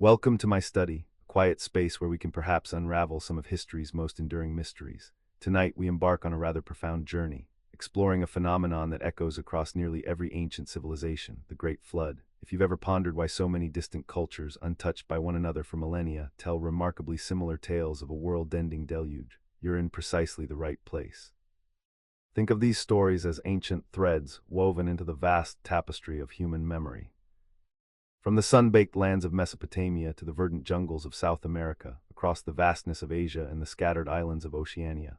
Welcome to my study, a quiet space where we can perhaps unravel some of history's most enduring mysteries. Tonight, we embark on a rather profound journey, exploring a phenomenon that echoes across nearly every ancient civilization, the Great Flood. If you've ever pondered why so many distant cultures, untouched by one another for millennia, tell remarkably similar tales of a world-ending deluge, you're in precisely the right place. Think of these stories as ancient threads woven into the vast tapestry of human memory. From the sun-baked lands of Mesopotamia to the verdant jungles of South America, across the vastness of Asia and the scattered islands of Oceania,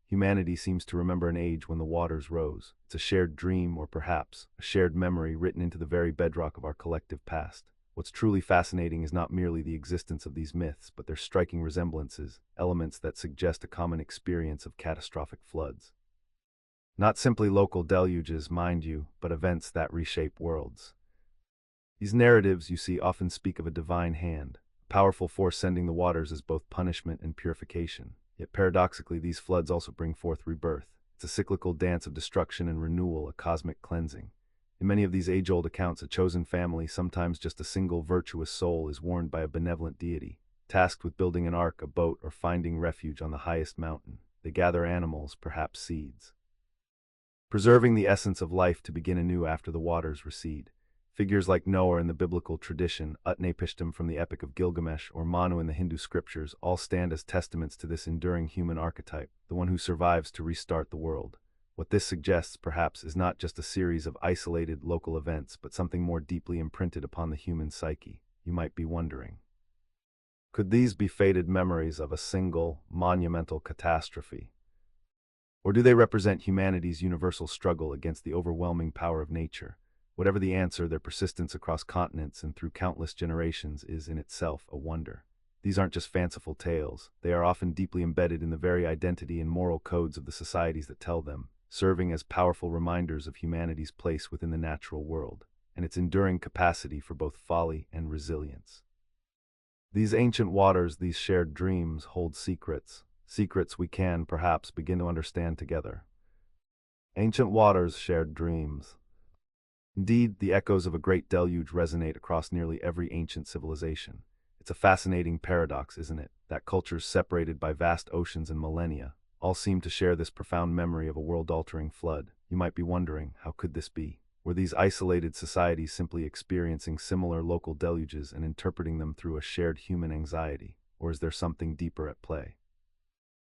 humanity seems to remember an age when the waters rose. It's a shared dream, or perhaps a shared memory written into the very bedrock of our collective past. What's truly fascinating is not merely the existence of these myths, but their striking resemblances, elements that suggest a common experience of catastrophic floods. Not simply local deluges, mind you, but events that reshape worlds. These narratives, you see, often speak of a divine hand, a powerful force sending the waters as both punishment and purification. Yet paradoxically, these floods also bring forth rebirth. It's a cyclical dance of destruction and renewal, a cosmic cleansing. In many of these age-old accounts, a chosen family, sometimes just a single virtuous soul, is warned by a benevolent deity, tasked with building an ark, a boat, or finding refuge on the highest mountain. They gather animals, perhaps seeds, preserving the essence of life to begin anew after the waters recede. Figures like Noah in the biblical tradition, Utnapishtim from the Epic of Gilgamesh, or Manu in the Hindu scriptures all stand as testaments to this enduring human archetype, the one who survives to restart the world. What this suggests, perhaps, is not just a series of isolated local events, but something more deeply imprinted upon the human psyche. You might be wondering, could these be faded memories of a single, monumental catastrophe? Or do they represent humanity's universal struggle against the overwhelming power of nature? Whatever the answer, their persistence across continents and through countless generations is in itself a wonder. These aren't just fanciful tales. They are often deeply embedded in the very identity and moral codes of the societies that tell them, serving as powerful reminders of humanity's place within the natural world, and its enduring capacity for both folly and resilience. These ancient waters, these shared dreams, hold secrets we can, perhaps, begin to understand together. Ancient waters, shared dreams. Indeed, the echoes of a great deluge resonate across nearly every ancient civilization. It's a fascinating paradox, isn't it, that cultures separated by vast oceans and millennia all seem to share this profound memory of a world-altering flood. You might be wondering, how could this be? Were these isolated societies simply experiencing similar local deluges and interpreting them through a shared human anxiety? Or is there something deeper at play?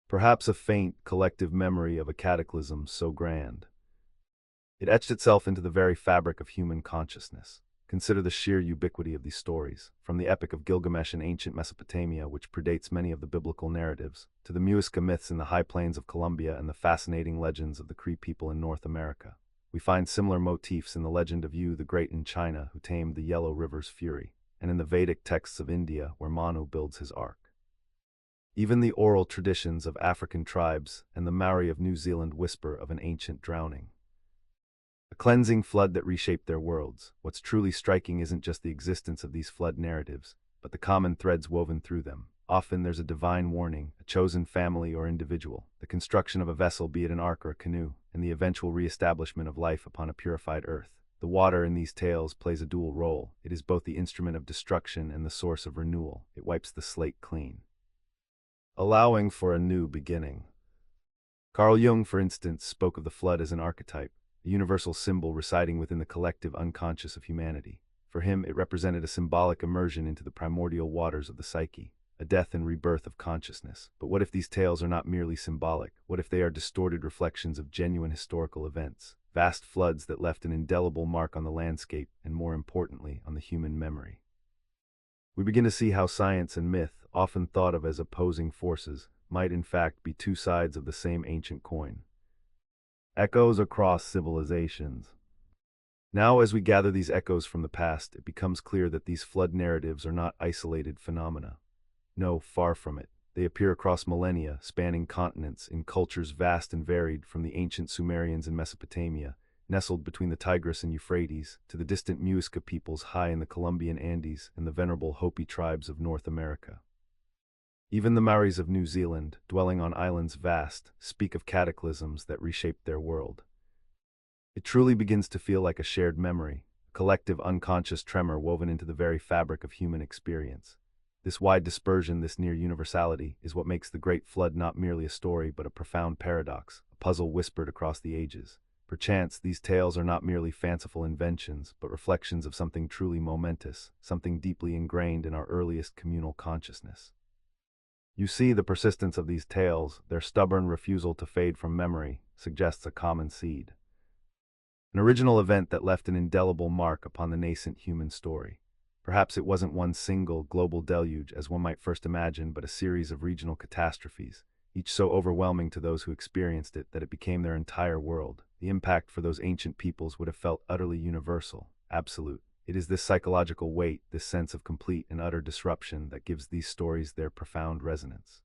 Perhaps a faint, collective memory of a cataclysm so grand it etched itself into the very fabric of human consciousness. Consider the sheer ubiquity of these stories, from the Epic of Gilgamesh in ancient Mesopotamia, which predates many of the biblical narratives, to the Muisca myths in the high plains of Colombia and the fascinating legends of the Cree people in North America. We find similar motifs in the legend of Yu the Great in China, who tamed the Yellow River's fury, and in the Vedic texts of India, where Manu builds his ark. Even the oral traditions of African tribes and the Maori of New Zealand whisper of an ancient drowning, a cleansing flood that reshaped their worlds. What's truly striking isn't just the existence of these flood narratives, but the common threads woven through them. Often there's a divine warning, a chosen family or individual, the construction of a vessel, be it an ark or a canoe, and the eventual re-establishment of life upon a purified earth. The water in these tales plays a dual role. It is both the instrument of destruction and the source of renewal. It wipes the slate clean, allowing for a new beginning. Carl Jung, for instance, spoke of the flood as an archetype, a universal symbol residing within the collective unconscious of humanity. For him, it represented a symbolic immersion into the primordial waters of the psyche, a death and rebirth of consciousness. But what if these tales are not merely symbolic? What if they are distorted reflections of genuine historical events, vast floods that left an indelible mark on the landscape and, more importantly, on the human memory? We begin to see how science and myth, often thought of as opposing forces, might in fact be two sides of the same ancient coin. Echoes across civilizations. Now, as we gather these echoes from the past, it becomes clear that these flood narratives are not isolated phenomena. No, far from it. They appear across millennia, spanning continents, in cultures vast and varied, from the ancient Sumerians in Mesopotamia, nestled between the Tigris and Euphrates, to the distant Muisca peoples high in the Colombian Andes and the venerable Hopi tribes of North America. Even the Maoris of New Zealand, dwelling on islands vast, speak of cataclysms that reshaped their world. It truly begins to feel like a shared memory, a collective unconscious tremor woven into the very fabric of human experience. This wide dispersion, this near universality, is what makes the Great Flood not merely a story but a profound paradox, a puzzle whispered across the ages. Perchance, these tales are not merely fanciful inventions, but reflections of something truly momentous, something deeply ingrained in our earliest communal consciousness. You see, the persistence of these tales, their stubborn refusal to fade from memory, suggests a common seed. An original event that left an indelible mark upon the nascent human story. Perhaps it wasn't one single, global deluge, as one might first imagine, but a series of regional catastrophes, each so overwhelming to those who experienced it that it became their entire world. The impact for those ancient peoples would have felt utterly universal, absolute. It is this psychological weight, this sense of complete and utter disruption, that gives these stories their profound resonance.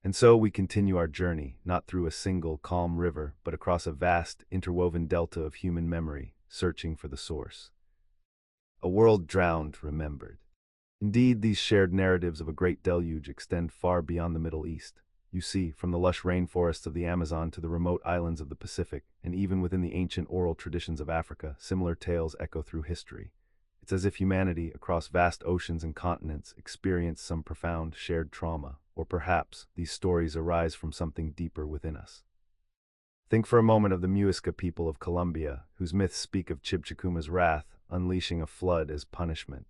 And so we continue our journey, not through a single, calm river, but across a vast, interwoven delta of human memory, searching for the source. A world drowned, remembered. Indeed, these shared narratives of a great deluge extend far beyond the Middle East. You see, from the lush rainforests of the Amazon to the remote islands of the Pacific, and even within the ancient oral traditions of Africa, similar tales echo through history. It's as if humanity, across vast oceans and continents, experienced some profound shared trauma, or perhaps these stories arise from something deeper within us. Think for a moment of the Muisca people of Colombia, whose myths speak of Chibchacuma's wrath, unleashing a flood as punishment.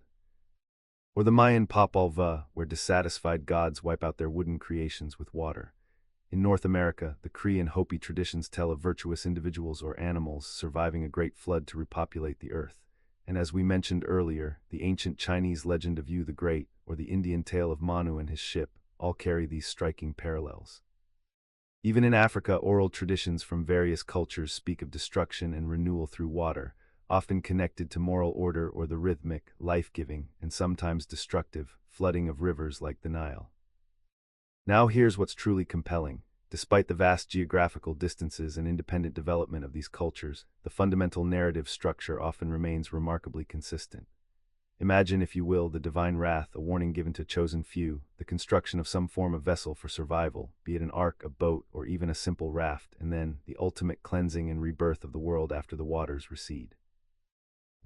Or the Mayan Popol Vuh, where dissatisfied gods wipe out their wooden creations with water. In North America, the Cree and Hopi traditions tell of virtuous individuals or animals surviving a great flood to repopulate the earth. And as we mentioned earlier, the ancient Chinese legend of Yu the Great, or the Indian tale of Manu and his ship, all carry these striking parallels. Even in Africa, oral traditions from various cultures speak of destruction and renewal through water, often connected to moral order or the rhythmic, life-giving, and sometimes destructive, flooding of rivers like the Nile. Now here's what's truly compelling. Despite the vast geographical distances and independent development of these cultures, the fundamental narrative structure often remains remarkably consistent. Imagine, if you will, the divine wrath, a warning given to chosen few, the construction of some form of vessel for survival, be it an ark, a boat, or even a simple raft, and then the ultimate cleansing and rebirth of the world after the waters recede.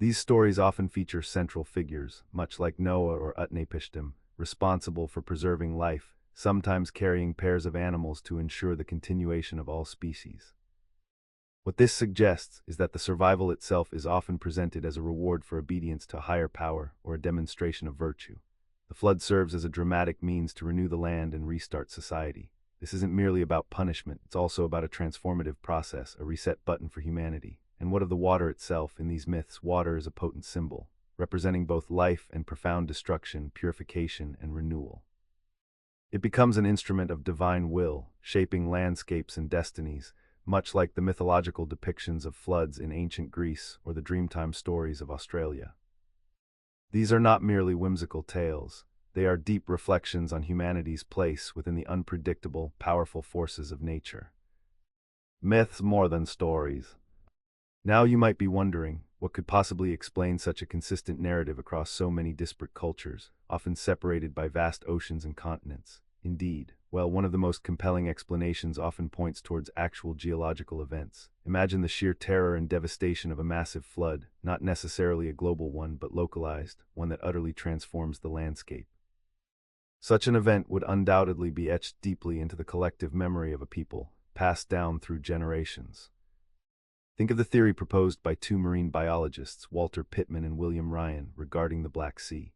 These stories often feature central figures, much like Noah or Utnapishtim, responsible for preserving life, sometimes carrying pairs of animals to ensure the continuation of all species. What this suggests is that the survival itself is often presented as a reward for obedience to a higher power or a demonstration of virtue. The flood serves as a dramatic means to renew the land and restart society. This isn't merely about punishment, it's also about a transformative process, a reset button for humanity. And what of the water itself? In these myths, water is a potent symbol, representing both life and profound destruction, purification and renewal. It becomes an instrument of divine will, shaping landscapes and destinies, much like the mythological depictions of floods in ancient Greece or the Dreamtime stories of Australia. These are not merely whimsical tales, they are deep reflections on humanity's place within the unpredictable, powerful forces of nature. Myths more than stories. Now you might be wondering, what could possibly explain such a consistent narrative across so many disparate cultures, often separated by vast oceans and continents? Indeed, well, one of the most compelling explanations often points towards actual geological events. Imagine the sheer terror and devastation of a massive flood, not necessarily a global one, but localized, one that utterly transforms the landscape. Such an event would undoubtedly be etched deeply into the collective memory of a people, passed down through generations. Think of the theory proposed by two marine biologists, Walter Pittman and William Ryan, regarding the Black Sea.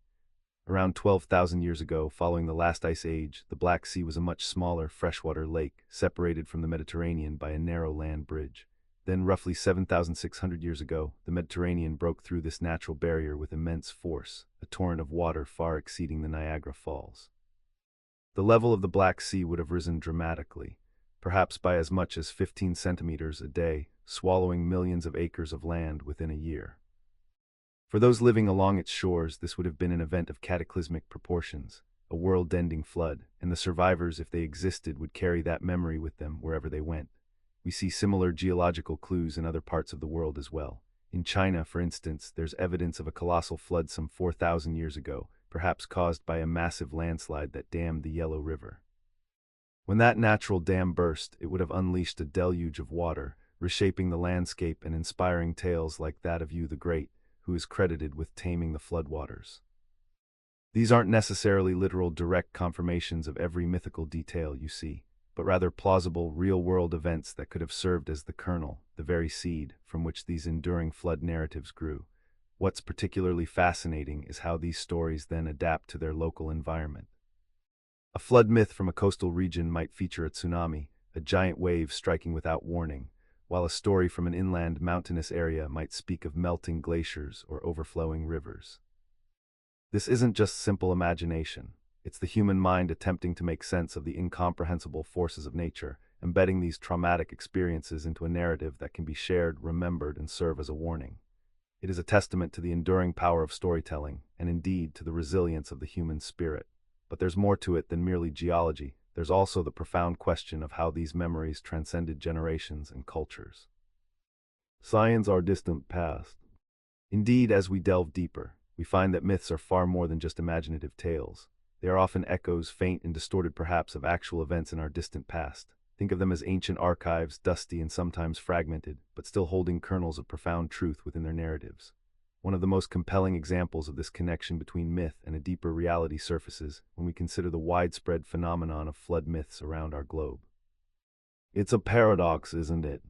Around 12,000 years ago, following the last ice age, the Black Sea was a much smaller freshwater lake, separated from the Mediterranean by a narrow land bridge. Then, roughly 7,600 years ago, the Mediterranean broke through this natural barrier with immense force, a torrent of water far exceeding the Niagara Falls. The level of the Black Sea would have risen dramatically, perhaps by as much as 15 centimeters a day, swallowing millions of acres of land within a year. For those living along its shores, this would have been an event of cataclysmic proportions, a world-ending flood, and the survivors, if they existed, would carry that memory with them wherever they went. We see similar geological clues in other parts of the world as well. In China, for instance, there's evidence of a colossal flood some 4,000 years ago, perhaps caused by a massive landslide that dammed the Yellow River. When that natural dam burst, it would have unleashed a deluge of water, reshaping the landscape and inspiring tales like that of Yu the Great, who is credited with taming the floodwaters. These aren't necessarily literal direct confirmations of every mythical detail you see, but rather plausible, real-world events that could have served as the kernel, the very seed, from which these enduring flood narratives grew. What's particularly fascinating is how these stories then adapt to their local environment. A flood myth from a coastal region might feature a tsunami, a giant wave striking without warning, while a story from an inland mountainous area might speak of melting glaciers or overflowing rivers. This isn't just simple imagination. It's the human mind attempting to make sense of the incomprehensible forces of nature, embedding these traumatic experiences into a narrative that can be shared, remembered, and serve as a warning. It is a testament to the enduring power of storytelling, and indeed to the resilience of the human spirit. But there's more to it than merely geology. There's also the profound question of how these memories transcended generations and cultures. Science, our distant past. Indeed, as we delve deeper, we find that myths are far more than just imaginative tales. They are often echoes, faint and distorted perhaps, of actual events in our distant past. Think of them as ancient archives, dusty and sometimes fragmented, but still holding kernels of profound truth within their narratives. One of the most compelling examples of this connection between myth and a deeper reality surfaces when we consider the widespread phenomenon of flood myths around our globe. It's a paradox, isn't it?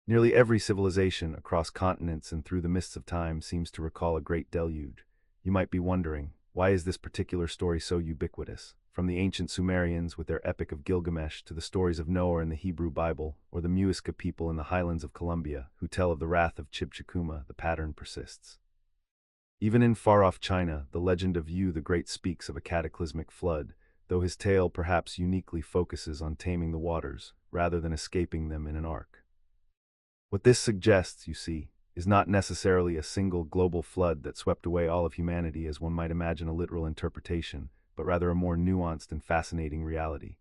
Nearly every civilization across continents and through the mists of time seems to recall a great deluge. You might be wondering, why is this particular story so ubiquitous? From the ancient Sumerians with their Epic of Gilgamesh to the stories of Noah in the Hebrew Bible, or the Muisca people in the highlands of Colombia who tell of the wrath of Chibchakuma, the pattern persists. Even in far-off China, the legend of Yu the Great speaks of a cataclysmic flood, though his tale perhaps uniquely focuses on taming the waters, rather than escaping them in an ark. What this suggests, you see, is not necessarily a single global flood that swept away all of humanity as one might imagine a literal interpretation, but rather a more nuanced and fascinating reality.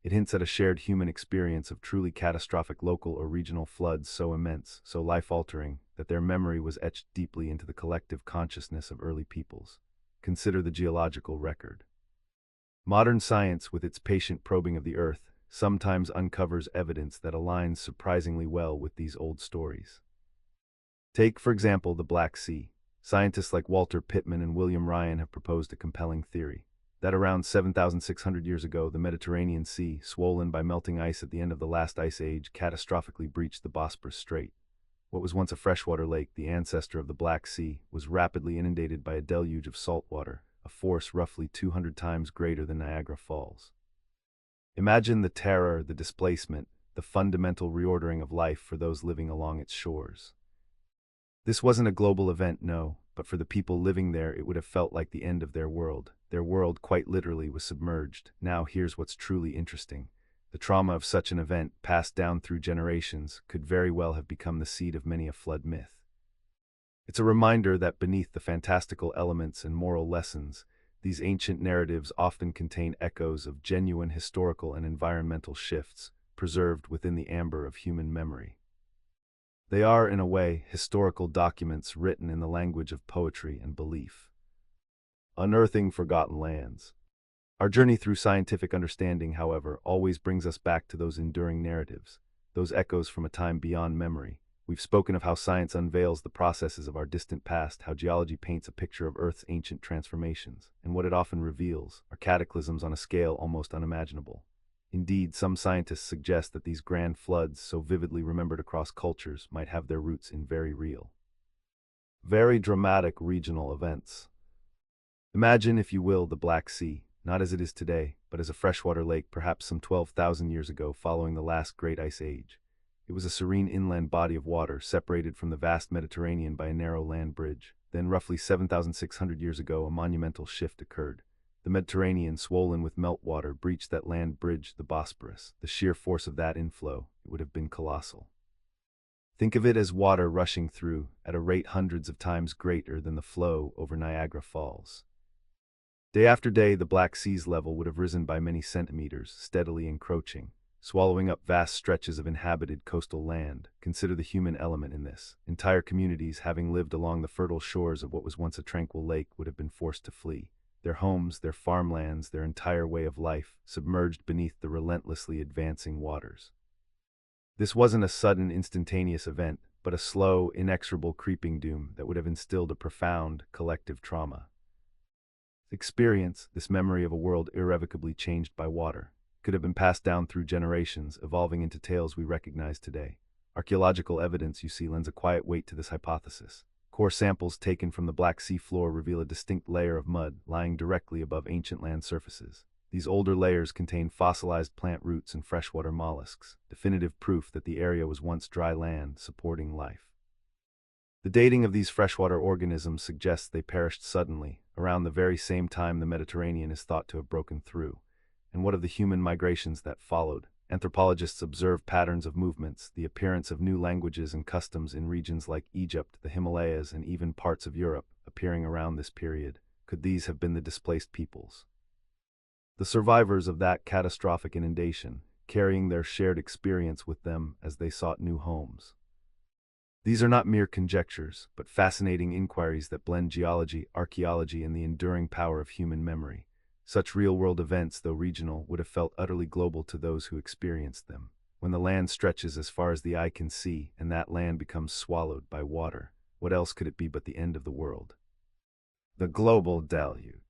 It hints at a shared human experience of truly catastrophic local or regional floods so immense, so life-altering, that their memory was etched deeply into the collective consciousness of early peoples. Consider the geological record. Modern science, with its patient probing of the Earth, sometimes uncovers evidence that aligns surprisingly well with these old stories. Take, for example, the Black Sea. Scientists like Walter Pittman and William Ryan have proposed a compelling theory that around 7,600 years ago, the Mediterranean Sea, swollen by melting ice at the end of the last ice age, catastrophically breached the Bosporus Strait. What was once a freshwater lake, the ancestor of the Black Sea, was rapidly inundated by a deluge of salt water, a force roughly 200 times greater than Niagara Falls. Imagine the terror, the displacement, the fundamental reordering of life for those living along its shores. This wasn't a global event, no, but for the people living there it would have felt like the end of their world. Their world quite literally was submerged. Now here's what's truly interesting. The trauma of such an event, passed down through generations, could very well have become the seed of many a flood myth. It's a reminder that beneath the fantastical elements and moral lessons, these ancient narratives often contain echoes of genuine historical and environmental shifts, preserved within the amber of human memory. They are, in a way, historical documents written in the language of poetry and belief. Unearthing forgotten lands. Our journey through scientific understanding, however, always brings us back to those enduring narratives, those echoes from a time beyond memory. We've spoken of how science unveils the processes of our distant past, how geology paints a picture of Earth's ancient transformations, and what it often reveals are cataclysms on a scale almost unimaginable. Indeed, some scientists suggest that these grand floods, so vividly remembered across cultures, might have their roots in very real, very dramatic regional events. Imagine, if you will, the Black Sea, not as it is today, but as a freshwater lake perhaps some 12,000 years ago following the last great ice age. It was a serene inland body of water separated from the vast Mediterranean by a narrow land bridge. Then, roughly 7,600 years ago, a monumental shift occurred. The Mediterranean, swollen with meltwater, breached that land bridge, the Bosporus. The sheer force of that inflow, it would have been colossal. Think of it as water rushing through, at a rate hundreds of times greater than the flow over Niagara Falls. Day after day, the Black Sea's level would have risen by many centimeters, steadily encroaching, swallowing up vast stretches of inhabited coastal land. Consider the human element in this. Entire communities, having lived along the fertile shores of what was once a tranquil lake, would have been forced to flee. Their homes, their farmlands, their entire way of life, submerged beneath the relentlessly advancing waters. This wasn't a sudden, instantaneous event, but a slow, inexorable creeping doom that would have instilled a profound, collective trauma. Experience, this memory of a world irrevocably changed by water, could have been passed down through generations, evolving into tales we recognize today. Archaeological evidence, you see, lends a quiet weight to this hypothesis. Core samples taken from the Black Sea floor reveal a distinct layer of mud lying directly above ancient land surfaces. These older layers contain fossilized plant roots and freshwater mollusks, definitive proof that the area was once dry land supporting life. The dating of these freshwater organisms suggests they perished suddenly, around the very same time the Mediterranean is thought to have broken through. And what of the human migrations that followed? Anthropologists observe patterns of movements, the appearance of new languages and customs in regions like Egypt, the Himalayas, and even parts of Europe, appearing around this period. Could these have been the displaced peoples? The survivors of that catastrophic inundation, carrying their shared experience with them as they sought new homes. These are not mere conjectures, but fascinating inquiries that blend geology, archaeology, and the enduring power of human memory. Such real-world events, though regional, would have felt utterly global to those who experienced them. When the land stretches as far as the eye can see, and that land becomes swallowed by water, what else could it be but the end of the world? The global deluge.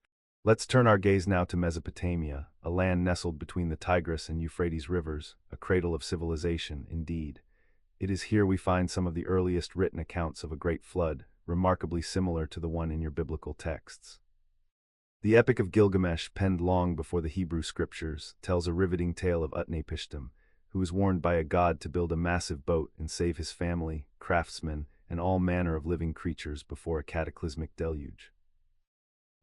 Let's turn our gaze now to Mesopotamia, a land nestled between the Tigris and Euphrates rivers, a cradle of civilization, indeed. It is here we find some of the earliest written accounts of a great flood, remarkably similar to the one in your biblical texts. The Epic of Gilgamesh, penned long before the Hebrew scriptures, tells a riveting tale of Utnapishtim, who was warned by a god to build a massive boat and save his family, craftsmen, and all manner of living creatures before a cataclysmic deluge.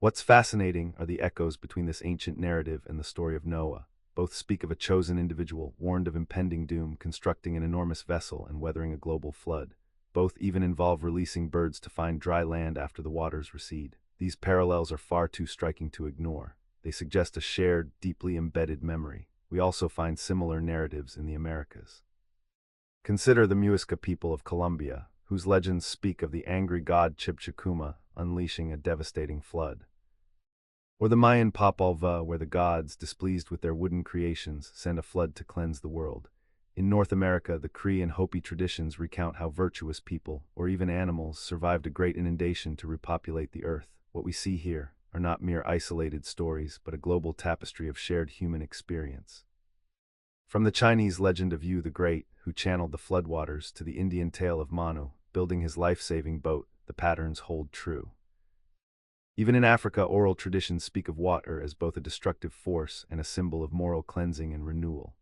What's fascinating are the echoes between this ancient narrative and the story of Noah. Both speak of a chosen individual, warned of impending doom, constructing an enormous vessel and weathering a global flood. Both even involve releasing birds to find dry land after the waters recede. These parallels are far too striking to ignore. They suggest a shared, deeply embedded memory. We also find similar narratives in the Americas. Consider the Muisca people of Colombia, whose legends speak of the angry god Chibchacuma unleashing a devastating flood. Or the Mayan Popalva, where the gods, displeased with their wooden creations, send a flood to cleanse the world. In North America, the Cree and Hopi traditions recount how virtuous people, or even animals, survived a great inundation to repopulate the earth. What we see here are not mere isolated stories, but a global tapestry of shared human experience. From the Chinese legend of Yu the Great, who channeled the floodwaters, to the Indian tale of Manu, building his life-saving boat, the patterns hold true. Even in Africa, oral traditions speak of water as both a destructive force and a symbol of moral cleansing and renewal.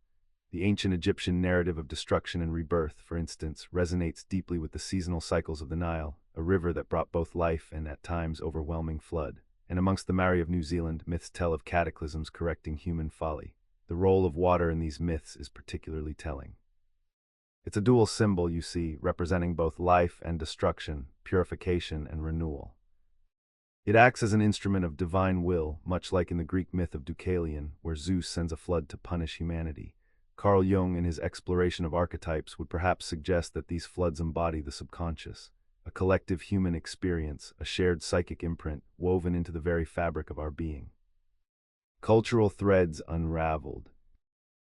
The ancient Egyptian narrative of destruction and rebirth, for instance, resonates deeply with the seasonal cycles of the Nile, a river that brought both life and, at times, overwhelming flood. And amongst the Maori of New Zealand, myths tell of cataclysms correcting human folly. The role of water in these myths is particularly telling. It's a dual symbol, you see, representing both life and destruction, purification and renewal. It acts as an instrument of divine will, much like in the Greek myth of Deucalion, where Zeus sends a flood to punish humanity. Carl Jung, in his exploration of archetypes, would perhaps suggest that these floods embody the subconscious, a collective human experience, a shared psychic imprint woven into the very fabric of our being. Cultural threads unraveled.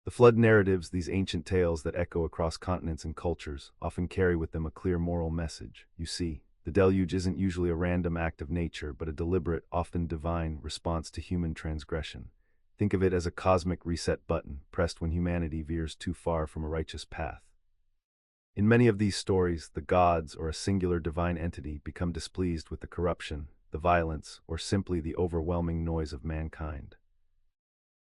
The flood narratives, these ancient tales that echo across continents and cultures, often carry with them a clear moral message. You see, the deluge isn't usually a random act of nature, but a deliberate, often divine, response to human transgression. Think of it as a cosmic reset button, pressed when humanity veers too far from a righteous path. In many of these stories, the gods, or a singular divine entity, become displeased with the corruption, the violence, or simply the overwhelming noise of mankind.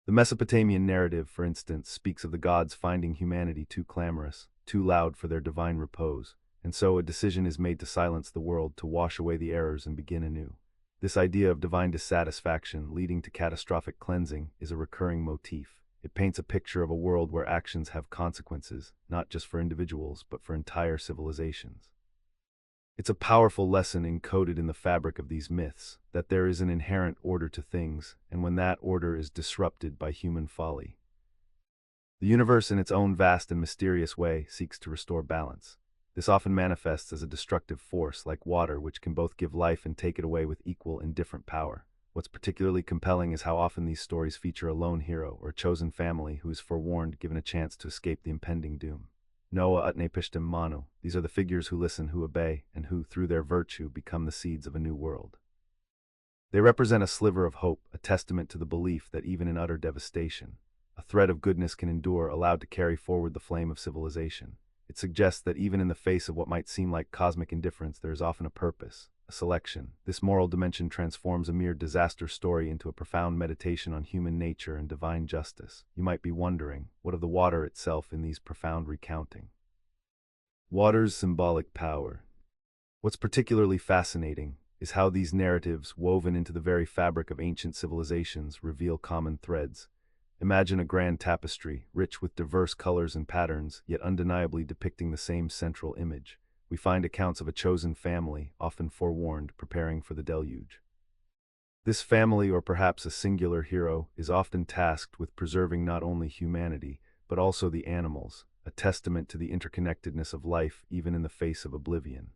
The Mesopotamian narrative, for instance, speaks of the gods finding humanity too clamorous, too loud for their divine repose, and so a decision is made to silence the world, to wash away the errors and begin anew. This idea of divine dissatisfaction leading to catastrophic cleansing is a recurring motif. It paints a picture of a world where actions have consequences, not just for individuals, but for entire civilizations. It's a powerful lesson encoded in the fabric of these myths, that there is an inherent order to things, and when that order is disrupted by human folly, the universe in its own vast and mysterious way seeks to restore balance. This often manifests as a destructive force, like water, which can both give life and take it away with equal and different power. What's particularly compelling is how often these stories feature a lone hero or a chosen family who is forewarned, given a chance to escape the impending doom. Noah utnapishtim manu. These are the figures who listen, who obey, and who, through their virtue, become the seeds of a new world. They represent a sliver of hope, a testament to the belief that even in utter devastation, a thread of goodness can endure, allowed to carry forward the flame of civilization. It suggests that even in the face of what might seem like cosmic indifference, there is often a purpose, a selection. This moral dimension transforms a mere disaster story into a profound meditation on human nature and divine justice. You might be wondering, what of the water itself in these profound recounting? Water's symbolic power. What's particularly fascinating is how these narratives, woven into the very fabric of ancient civilizations, reveal common threads. Imagine a grand tapestry, rich with diverse colors and patterns, yet undeniably depicting the same central image. We find accounts of a chosen family, often forewarned, preparing for the deluge. This family, or perhaps a singular hero, is often tasked with preserving not only humanity, but also the animals, a testament to the interconnectedness of life even in the face of oblivion.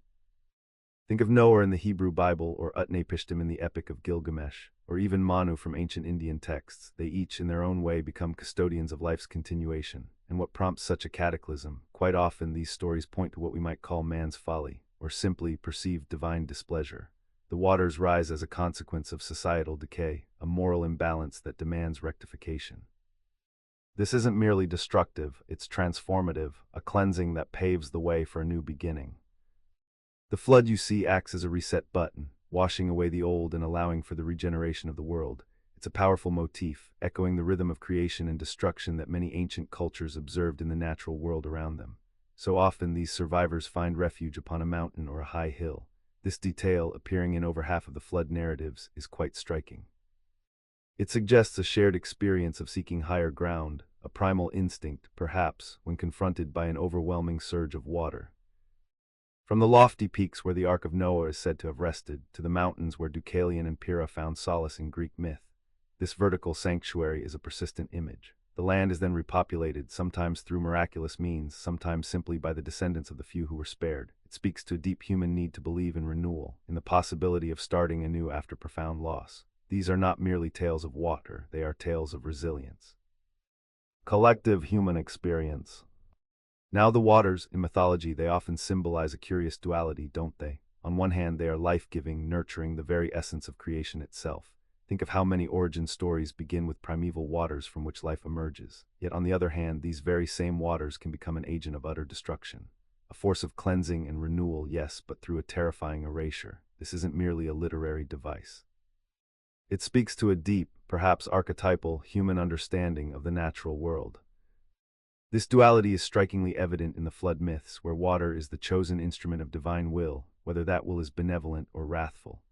Think of Noah in the Hebrew Bible, or Utnapishtim in the Epic of Gilgamesh, or even Manu from ancient Indian texts. They each, in their own way, become custodians of life's continuation. And what prompts such a cataclysm? Quite often, these stories point to what we might call man's folly, or simply perceived divine displeasure. The waters rise as a consequence of societal decay, a moral imbalance that demands rectification. This isn't merely destructive, it's transformative, a cleansing that paves the way for a new beginning. The flood, you see, acts as a reset button, washing away the old and allowing for the regeneration of the world. It's a powerful motif, echoing the rhythm of creation and destruction that many ancient cultures observed in the natural world around them. So often these survivors find refuge upon a mountain or a high hill. This detail, appearing in over half of the flood narratives, is quite striking. It suggests a shared experience of seeking higher ground, a primal instinct, perhaps, when confronted by an overwhelming surge of water. From the lofty peaks where the Ark of Noah is said to have rested, to the mountains where Deucalion and Pyrrha found solace in Greek myth, this vertical sanctuary is a persistent image. The land is then repopulated, sometimes through miraculous means, sometimes simply by the descendants of the few who were spared. It speaks to a deep human need to believe in renewal, in the possibility of starting anew after profound loss. These are not merely tales of water, they are tales of resilience. Collective human experience. Now the waters, in mythology, they often symbolize a curious duality, don't they? On one hand, they are life-giving, nurturing, the very essence of creation itself. Think of how many origin stories begin with primeval waters from which life emerges. Yet on the other hand, these very same waters can become an agent of utter destruction. A force of cleansing and renewal, yes, but through a terrifying erasure. This isn't merely a literary device. It speaks to a deep, perhaps archetypal, human understanding of the natural world. This duality is strikingly evident in the flood myths, where water is the chosen instrument of divine will, whether that will is benevolent or wrathful.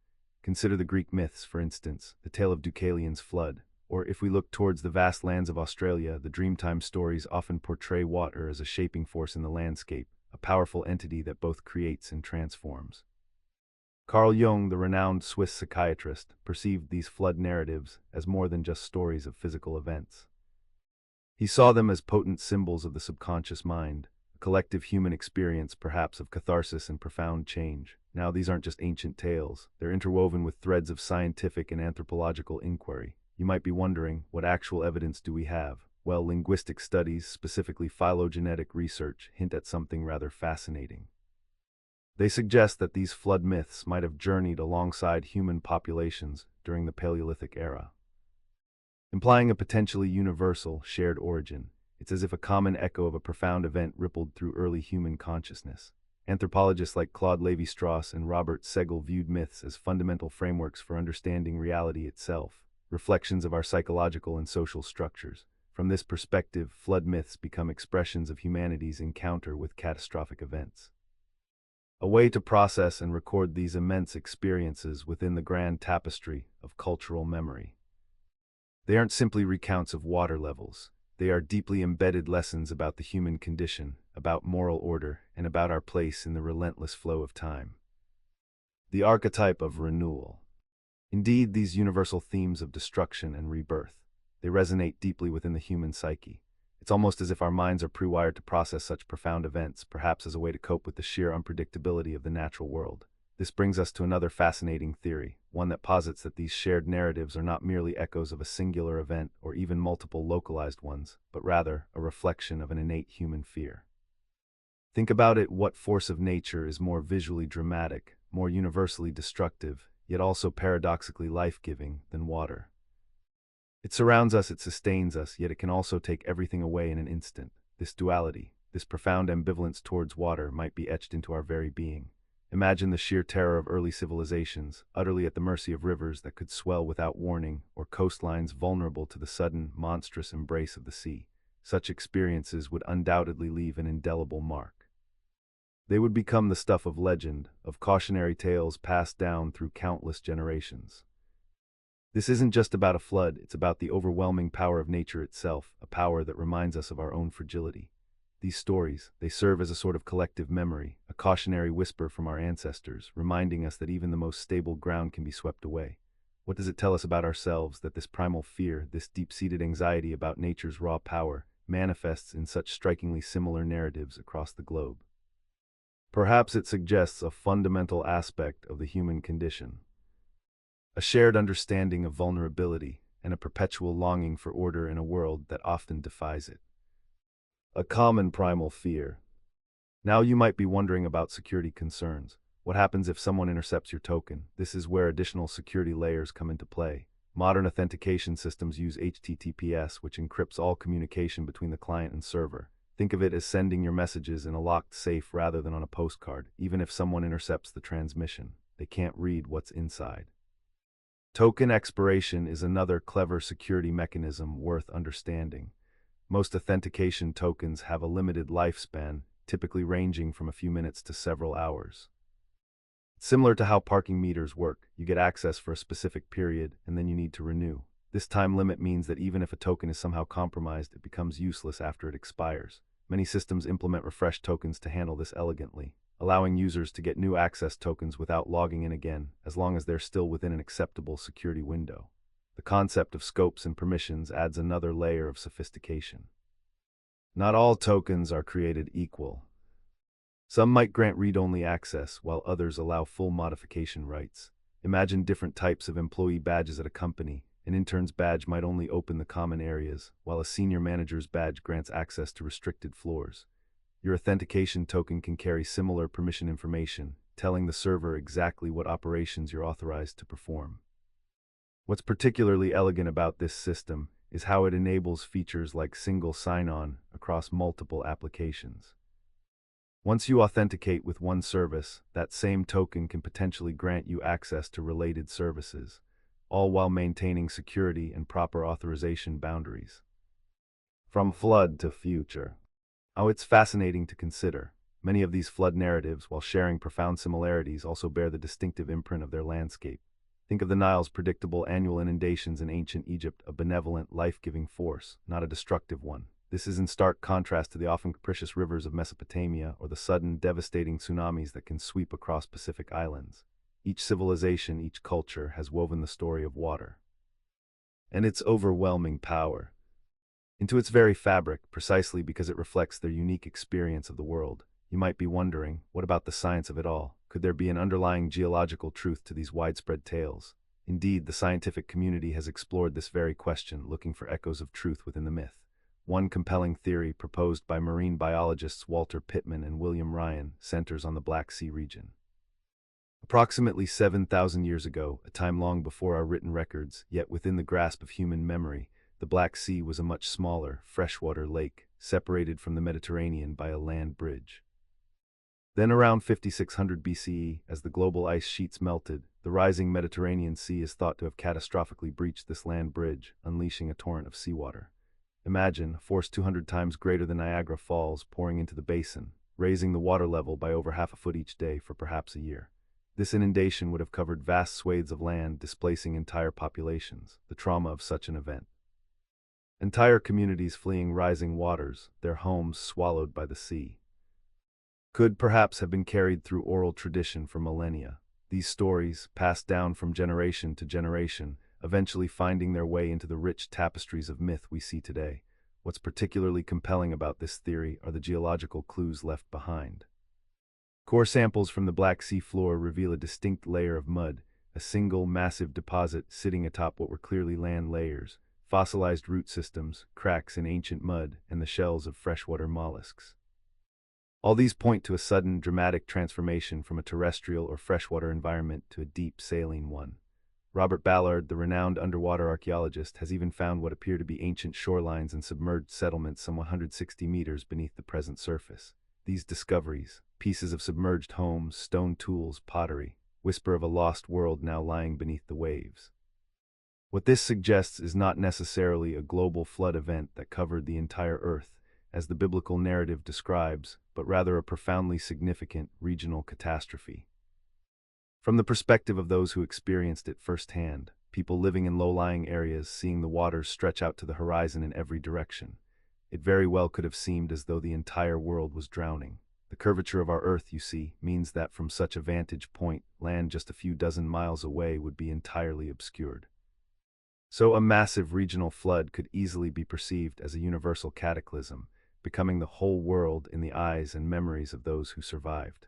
Consider the Greek myths, for instance, the tale of Deucalion's flood. Or if we look towards the vast lands of Australia, the Dreamtime stories often portray water as a shaping force in the landscape, a powerful entity that both creates and transforms. Carl Jung, the renowned Swiss psychiatrist, perceived these flood narratives as more than just stories of physical events. He saw them as potent symbols of the subconscious mind, a collective human experience perhaps of catharsis and profound change. Now these aren't just ancient tales, they're interwoven with threads of scientific and anthropological inquiry. You might be wondering, what actual evidence do we have? Well, linguistic studies, specifically phylogenetic research, hint at something rather fascinating. They suggest that these flood myths might have journeyed alongside human populations during the Paleolithic era, implying a potentially universal, shared origin. It's as if a common echo of a profound event rippled through early human consciousness. Anthropologists like Claude Lévi-Strauss and Robert Segel viewed myths as fundamental frameworks for understanding reality itself, reflections of our psychological and social structures. From this perspective, flood myths become expressions of humanity's encounter with catastrophic events, a way to process and record these immense experiences within the grand tapestry of cultural memory. They aren't simply recounts of water levels. They are deeply embedded lessons about the human condition, about moral order, and about our place in the relentless flow of time. The archetype of renewal. Indeed, these universal themes of destruction and rebirth, they resonate deeply within the human psyche. It's almost as if our minds are pre-wired to process such profound events, perhaps as a way to cope with the sheer unpredictability of the natural world. This brings us to another fascinating theory, one that posits that these shared narratives are not merely echoes of a singular event or even multiple localized ones, but rather a reflection of an innate human fear. Think about it: what force of nature is more visually dramatic, more universally destructive, yet also paradoxically life-giving than water? It surrounds us, it sustains us, yet it can also take everything away in an instant. This duality, this profound ambivalence towards water might be etched into our very being. Imagine the sheer terror of early civilizations, utterly at the mercy of rivers that could swell without warning, or coastlines vulnerable to the sudden, monstrous embrace of the sea. Such experiences would undoubtedly leave an indelible mark. They would become the stuff of legend, of cautionary tales passed down through countless generations. This isn't just about a flood, it's about the overwhelming power of nature itself, a power that reminds us of our own fragility. These stories, they serve as a sort of collective memory, a cautionary whisper from our ancestors, reminding us that even the most stable ground can be swept away. What does it tell us about ourselves that this primal fear, this deep-seated anxiety about nature's raw power, manifests in such strikingly similar narratives across the globe? Perhaps it suggests a fundamental aspect of the human condition, a shared understanding of vulnerability and a perpetual longing for order in a world that often defies it. A common primal fear. Now you might be wondering about security concerns. What happens if someone intercepts your token? This is where additional security layers come into play. Modern authentication systems use HTTPS, which encrypts all communication between the client and server. Think of it as sending your messages in a locked safe rather than on a postcard. Even if someone intercepts the transmission, they can't read what's inside. Token expiration is another clever security mechanism worth understanding. Most authentication tokens have a limited lifespan, typically ranging from a few minutes to several hours. Similar to how parking meters work, you get access for a specific period and then you need to renew. This time limit means that even if a token is somehow compromised, it becomes useless after it expires. Many systems implement refresh tokens to handle this elegantly, allowing users to get new access tokens without logging in again, as long as they're still within an acceptable security window. The concept of scopes and permissions adds another layer of sophistication. Not all tokens are created equal. Some might grant read-only access, while others allow full modification rights. Imagine different types of employee badges at a company. An intern's badge might only open the common areas, while a senior manager's badge grants access to restricted floors. Your authentication token can carry similar permission information, telling the server exactly what operations you're authorized to perform. What's particularly elegant about this system is how it enables features like single sign-on across multiple applications. Once you authenticate with one service, that same token can potentially grant you access to related services, all while maintaining security and proper authorization boundaries. From flood to future. Oh, it's fascinating to consider. Many of these flood narratives, while sharing profound similarities, also bear the distinctive imprint of their landscape. Think of the Nile's predictable annual inundations in ancient Egypt, a benevolent, life-giving force, not a destructive one. This is in stark contrast to the often capricious rivers of Mesopotamia or the sudden, devastating tsunamis that can sweep across Pacific islands. Each civilization, each culture has woven the story of water and its overwhelming power into its very fabric, precisely because it reflects their unique experience of the world. You might be wondering, what about the science of it all? Could there be an underlying geological truth to these widespread tales? Indeed, the scientific community has explored this very question, looking for echoes of truth within the myth. One compelling theory proposed by marine biologists Walter Pittman and William Ryan centers on the Black Sea region. Approximately 7,000 years ago, a time long before our written records, yet within the grasp of human memory, the Black Sea was a much smaller, freshwater lake, separated from the Mediterranean by a land bridge. Then around 5600 BCE, as the global ice sheets melted, the rising Mediterranean Sea is thought to have catastrophically breached this land bridge, unleashing a torrent of seawater. Imagine a force 200 times greater than Niagara Falls pouring into the basin, raising the water level by over half a foot each day for perhaps a year. This inundation would have covered vast swathes of land, displacing entire populations. The trauma of such an event. Entire communities fleeing rising waters, their homes swallowed by the sea, could perhaps have been carried through oral tradition for millennia. These stories, passed down from generation to generation, eventually finding their way into the rich tapestries of myth we see today. What's particularly compelling about this theory are the geological clues left behind. Core samples from the Black Sea floor reveal a distinct layer of mud, a single massive deposit sitting atop what were clearly land layers, fossilized root systems, cracks in ancient mud, and the shells of freshwater mollusks. All these point to a sudden, dramatic transformation from a terrestrial or freshwater environment to a deep, saline one. Robert Ballard, the renowned underwater archaeologist, has even found what appear to be ancient shorelines and submerged settlements some 160 meters beneath the present surface. These discoveries, pieces of submerged homes, stone tools, pottery, whisper of a lost world now lying beneath the waves. What this suggests is not necessarily a global flood event that covered the entire Earth, as the biblical narrative describes, but rather a profoundly significant regional catastrophe. From the perspective of those who experienced it firsthand, people living in low-lying areas seeing the waters stretch out to the horizon in every direction, it very well could have seemed as though the entire world was drowning. The curvature of our Earth, you see, means that from such a vantage point, land just a few dozen miles away would be entirely obscured. So a massive regional flood could easily be perceived as a universal cataclysm, becoming the whole world in the eyes and memories of those who survived.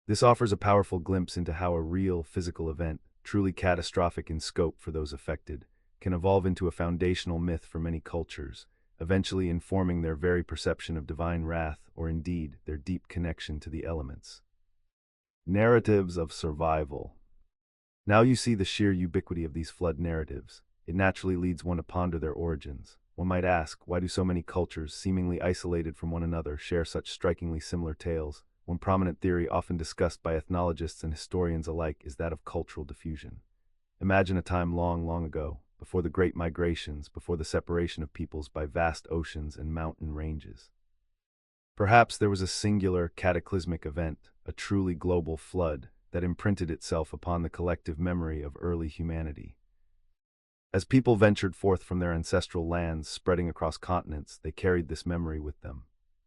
This offers a powerful glimpse into how a real physical event, truly catastrophic in scope for those affected, can evolve into a foundational myth for many cultures, eventually informing their very perception of divine wrath or indeed their deep connection to the elements. Narratives of survival. Now you see the sheer ubiquity of these flood narratives. It naturally leads one to ponder their origins. One might ask, why do so many cultures, seemingly isolated from one another, share such strikingly similar tales? One prominent theory often discussed by ethnologists and historians alike is that of cultural diffusion. Imagine a time long, long ago, before the great migrations, before the separation of peoples by vast oceans and mountain ranges. Perhaps there was a singular, cataclysmic event, a truly global flood, that imprinted itself upon the collective memory of early humanity. As people ventured forth from their ancestral lands, spreading across continents, they carried this memory with them,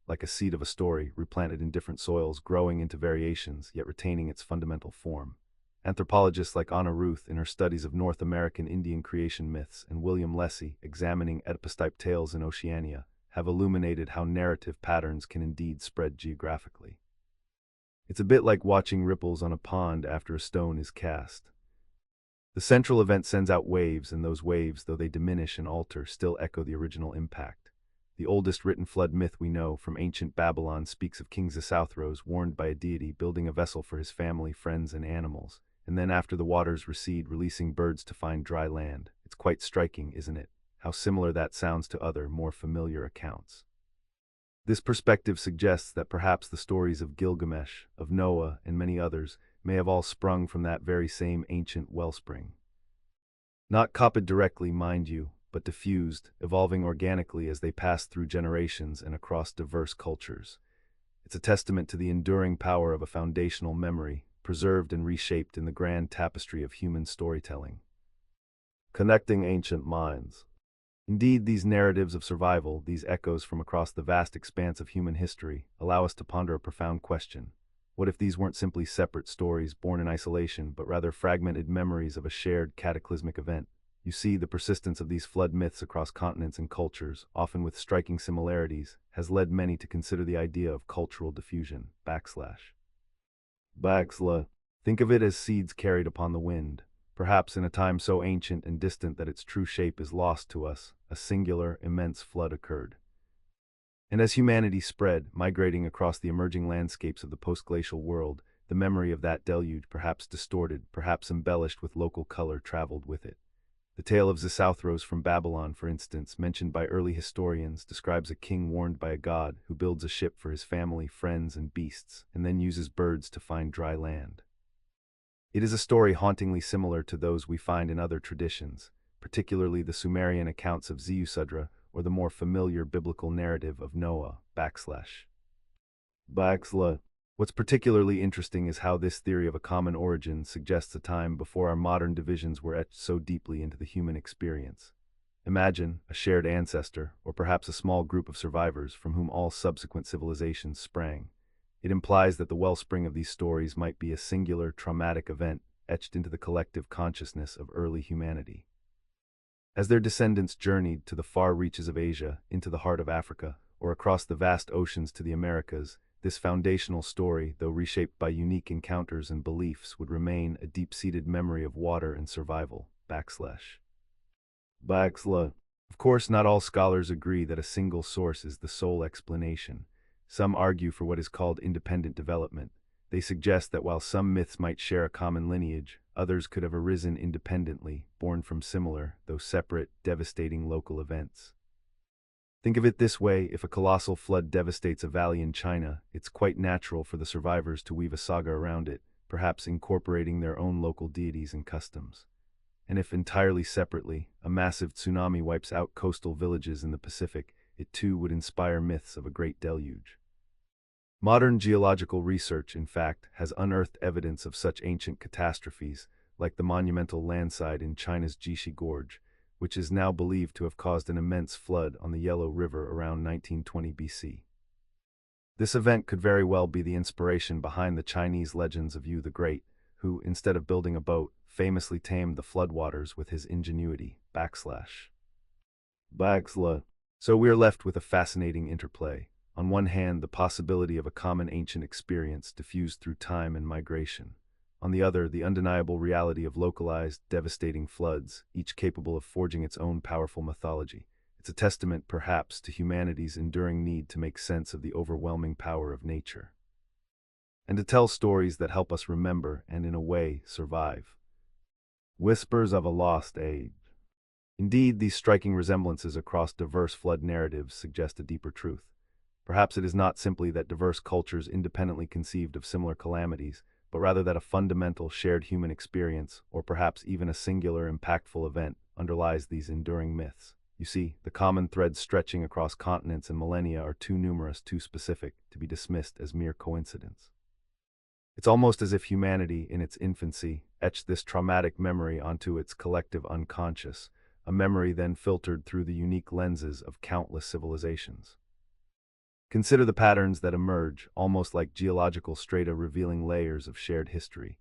like a seed of a story, replanted in different soils, growing into variations, yet retaining its fundamental form. Anthropologists like Anna Ruth, in her studies of North American Indian creation myths, and William Leslie, examining Oedipus-type tales in Oceania, have illuminated how narrative patterns can indeed spread geographically. It's a bit like watching ripples on a pond after a stone is cast. The central event sends out waves, and those waves, though they diminish and alter, still echo the original impact. The oldest written flood myth we know, from ancient Babylon, speaks of King Xisuthros, warned by a deity, building a vessel for his family, friends, and animals, and then after the waters recede, releasing birds to find dry land. It's quite striking, isn't it, how similar that sounds to other, more familiar accounts. This perspective suggests that perhaps the stories of Gilgamesh, of Noah, and many others may have all sprung from that very same ancient wellspring. Not copied directly, mind you, but diffused, evolving organically as they passed through generations and across diverse cultures. It's a testament to the enduring power of a foundational memory, preserved and reshaped in the grand tapestry of human storytelling. Connecting ancient minds. Indeed, these narratives of survival, these echoes from across the vast expanse of human history, allow us to ponder a profound question. What if these weren't simply separate stories born in isolation, but rather fragmented memories of a shared cataclysmic event? You see, the persistence of these flood myths across continents and cultures, often with striking similarities, has led many to consider the idea of cultural diffusion. Think of it as seeds carried upon the wind. Perhaps in a time so ancient and distant that its true shape is lost to us, a singular, immense flood occurred. And as humanity spread, migrating across the emerging landscapes of the post-glacial world, the memory of that deluge, perhaps distorted, perhaps embellished with local color, traveled with it. The tale of Xisuthros from Babylon, for instance, mentioned by early historians, describes a king warned by a god who builds a ship for his family, friends, and beasts, and then uses birds to find dry land. It is a story hauntingly similar to those we find in other traditions, particularly the Sumerian accounts of Ziusudra or the more familiar biblical narrative of Noah. What's particularly interesting is how this theory of a common origin suggests a time before our modern divisions were etched so deeply into the human experience. Imagine a shared ancestor, or perhaps a small group of survivors from whom all subsequent civilizations sprang. It implies that the wellspring of these stories might be a singular, traumatic event etched into the collective consciousness of early humanity. As their descendants journeyed to the far reaches of Asia, into the heart of Africa, or across the vast oceans to the Americas, this foundational story, though reshaped by unique encounters and beliefs, would remain a deep-seated memory of water and survival. Of course, not all scholars agree that a single source is the sole explanation. Some argue for what is called independent development. They suggest that while some myths might share a common lineage, others could have arisen independently, born from similar, though separate, devastating local events. Think of it this way: if a colossal flood devastates a valley in China, it's quite natural for the survivors to weave a saga around it, perhaps incorporating their own local deities and customs. And if entirely separately, a massive tsunami wipes out coastal villages in the Pacific, it too would inspire myths of a great deluge. Modern geological research, in fact, has unearthed evidence of such ancient catastrophes, like the monumental landslide in China's Jishi Gorge, which is now believed to have caused an immense flood on the Yellow River around 1920 BC. This event could very well be the inspiration behind the Chinese legends of Yu the Great, who, instead of building a boat, famously tamed the floodwaters with his ingenuity. So we are left with a fascinating interplay. On one hand, the possibility of a common ancient experience diffused through time and migration. On the other, the undeniable reality of localized, devastating floods, each capable of forging its own powerful mythology. It's a testament, perhaps, to humanity's enduring need to make sense of the overwhelming power of nature, and to tell stories that help us remember and, in a way, survive. Whispers of a Lost Age. Indeed, these striking resemblances across diverse flood narratives suggest a deeper truth. Perhaps it is not simply that diverse cultures independently conceived of similar calamities, but rather that a fundamental shared human experience, or perhaps even a singular impactful event, underlies these enduring myths. You see, the common threads stretching across continents and millennia are too numerous, too specific, to be dismissed as mere coincidence. It's almost as if humanity, in its infancy, etched this traumatic memory onto its collective unconscious, a memory then filtered through the unique lenses of countless civilizations. Consider the patterns that emerge, almost like geological strata revealing layers of shared history.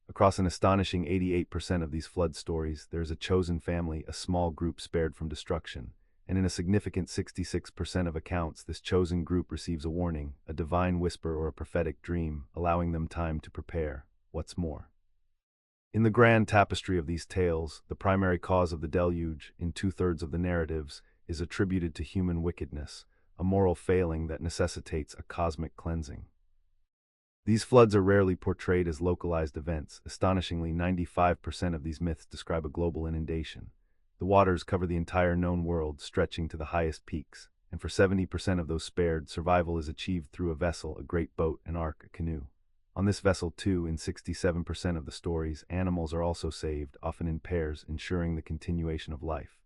Across an astonishing 88% of these flood stories, there is a chosen family, a small group spared from destruction. And in a significant 66% of accounts, this chosen group receives a warning, a divine whisper or a prophetic dream, allowing them time to prepare. What's more, in the grand tapestry of these tales, the primary cause of the deluge, in two-thirds of the narratives, is attributed to human wickedness, a moral failing that necessitates a cosmic cleansing. These floods are rarely portrayed as localized events. Astonishingly, 95% of these myths describe a global inundation. The waters cover the entire known world, stretching to the highest peaks, and for 70% of those spared, survival is achieved through a vessel, a great boat, an ark, a canoe. On this vessel, too, in 67% of the stories, animals are also saved, often in pairs, ensuring the continuation of life.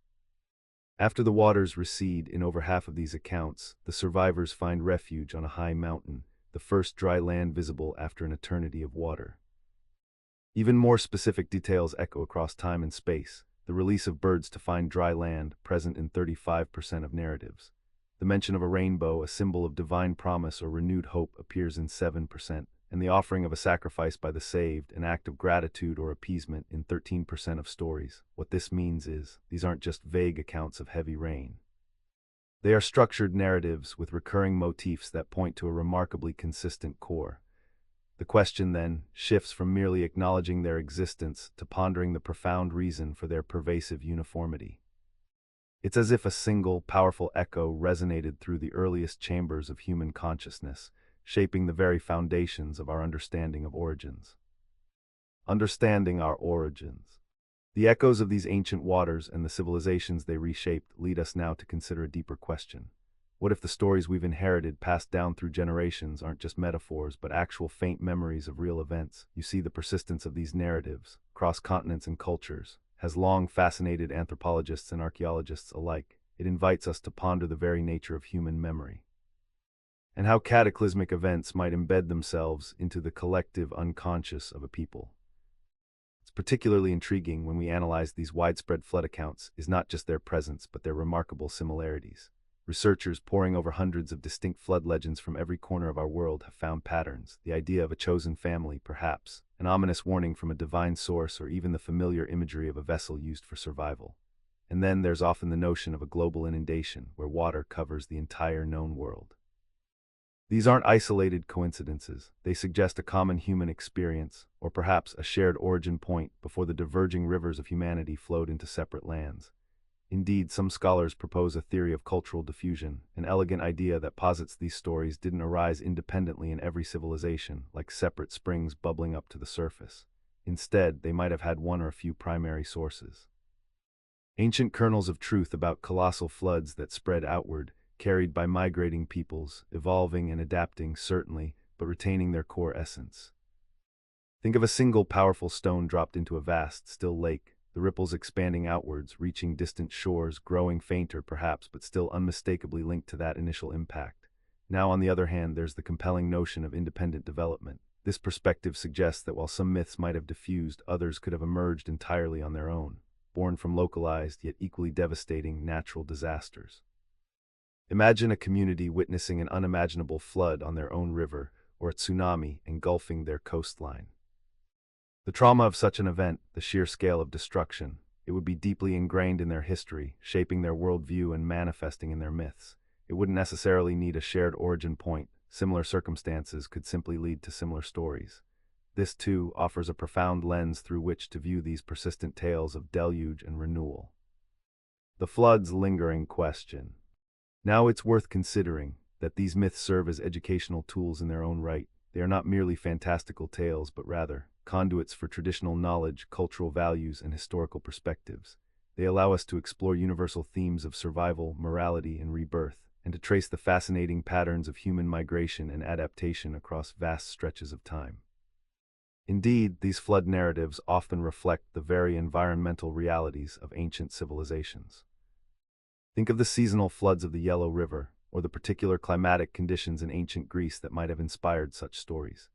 After the waters recede in over half of these accounts, the survivors find refuge on a high mountain, the first dry land visible after an eternity of water. Even more specific details echo across time and space. The release of birds to find dry land, present in 35% of narratives. The mention of a rainbow, a symbol of divine promise or renewed hope, appears in 7%, and the offering of a sacrifice by the saved, an act of gratitude or appeasement, in 13% of stories. What this means is, these aren't just vague accounts of heavy rain. They are structured narratives with recurring motifs that point to a remarkably consistent core. The question, then, shifts from merely acknowledging their existence to pondering the profound reason for their pervasive uniformity. It's as if a single, powerful echo resonated through the earliest chambers of human consciousness, shaping the very foundations of our understanding of origins. Understanding our origins. The echoes of these ancient waters and the civilizations they reshaped lead us now to consider a deeper question. What if the stories we've inherited, passed down through generations, aren't just metaphors, but actual faint memories of real events? You see, the persistence of these narratives, across continents and cultures, has long fascinated anthropologists and archaeologists alike. It invites us to ponder the very nature of human memory, and how cataclysmic events might embed themselves into the collective unconscious of a people. It's particularly intriguing when we analyze these widespread flood accounts is not just their presence, but their remarkable similarities. Researchers poring over hundreds of distinct flood legends from every corner of our world have found patterns, the idea of a chosen family, perhaps, an ominous warning from a divine source, or even the familiar imagery of a vessel used for survival. And then there's often the notion of a global inundation, where water covers the entire known world. These aren't isolated coincidences. They suggest a common human experience, or perhaps a shared origin point before the diverging rivers of humanity flowed into separate lands. Indeed, some scholars propose a theory of cultural diffusion, an elegant idea that posits these stories didn't arise independently in every civilization, like separate springs bubbling up to the surface. Instead, they might have had one or a few primary sources. Ancient kernels of truth about colossal floods that spread outward, carried by migrating peoples, evolving and adapting certainly, but retaining their core essence. Think of a single powerful stone dropped into a vast, still lake, the ripples expanding outwards, reaching distant shores, growing fainter perhaps, but still unmistakably linked to that initial impact. Now, on the other hand, there's the compelling notion of independent development. This perspective suggests that while some myths might have diffused, others could have emerged entirely on their own, born from localized yet equally devastating natural disasters. Imagine a community witnessing an unimaginable flood on their own river, or a tsunami engulfing their coastline. The trauma of such an event, the sheer scale of destruction, it would be deeply ingrained in their history, shaping their worldview and manifesting in their myths. It wouldn't necessarily need a shared origin point. Similar circumstances could simply lead to similar stories. This, too, offers a profound lens through which to view these persistent tales of deluge and renewal. The flood's lingering question. Now it's worth considering that these myths serve as educational tools in their own right. They are not merely fantastical tales, but rather conduits for traditional knowledge, cultural values, and historical perspectives. They allow us to explore universal themes of survival, morality, and rebirth, and to trace the fascinating patterns of human migration and adaptation across vast stretches of time. Indeed, these flood narratives often reflect the very environmental realities of ancient civilizations. Think of the seasonal floods of the Yellow River, or the particular climatic conditions in ancient Greece that might have inspired such stories.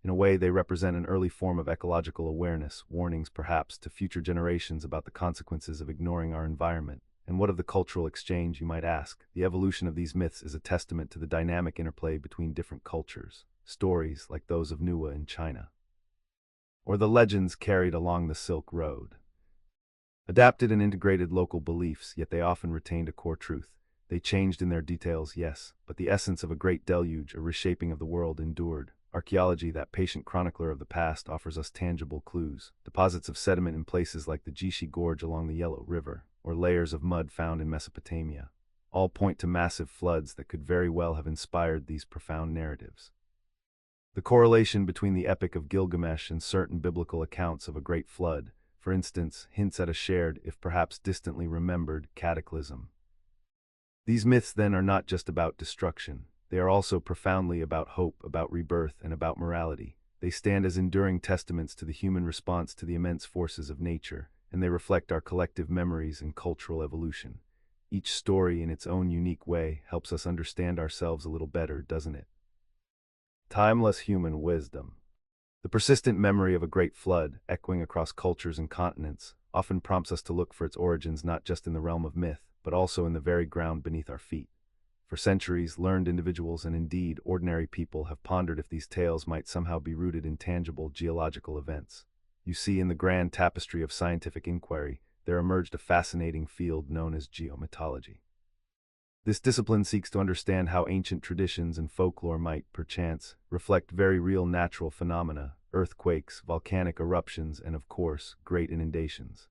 In a way, they represent an early form of ecological awareness, warnings perhaps to future generations about the consequences of ignoring our environment. And what of the cultural exchange, you might ask? The evolution of these myths is a testament to the dynamic interplay between different cultures, stories like those of Nuwa in China, or the legends carried along the Silk Road. Adapted and integrated local beliefs, yet they often retained a core truth. They changed in their details, yes, but the essence of a great deluge, a reshaping of the world, endured. Archaeology, that patient chronicler of the past, offers us tangible clues. Deposits of sediment in places like the Jishi Gorge along the Yellow River, or layers of mud found in Mesopotamia, all point to massive floods that could very well have inspired these profound narratives. The correlation between the Epic of Gilgamesh and certain biblical accounts of a great flood, for instance, hints at a shared, if perhaps distantly remembered, cataclysm. These myths, then, are not just about destruction. They are also profoundly about hope, about rebirth, and about morality. They stand as enduring testaments to the human response to the immense forces of nature, and they reflect our collective memories and cultural evolution. Each story, in its own unique way, helps us understand ourselves a little better, doesn't it? Timeless human wisdom. The persistent memory of a great flood, echoing across cultures and continents, often prompts us to look for its origins not just in the realm of myth, but also in the very ground beneath our feet. For centuries, learned individuals and indeed ordinary people have pondered if these tales might somehow be rooted in tangible geological events. You see, in the grand tapestry of scientific inquiry, there emerged a fascinating field known as geomythology. This discipline seeks to understand how ancient traditions and folklore might, perchance, reflect very real natural phenomena, earthquakes, volcanic eruptions, and of course, great inundations.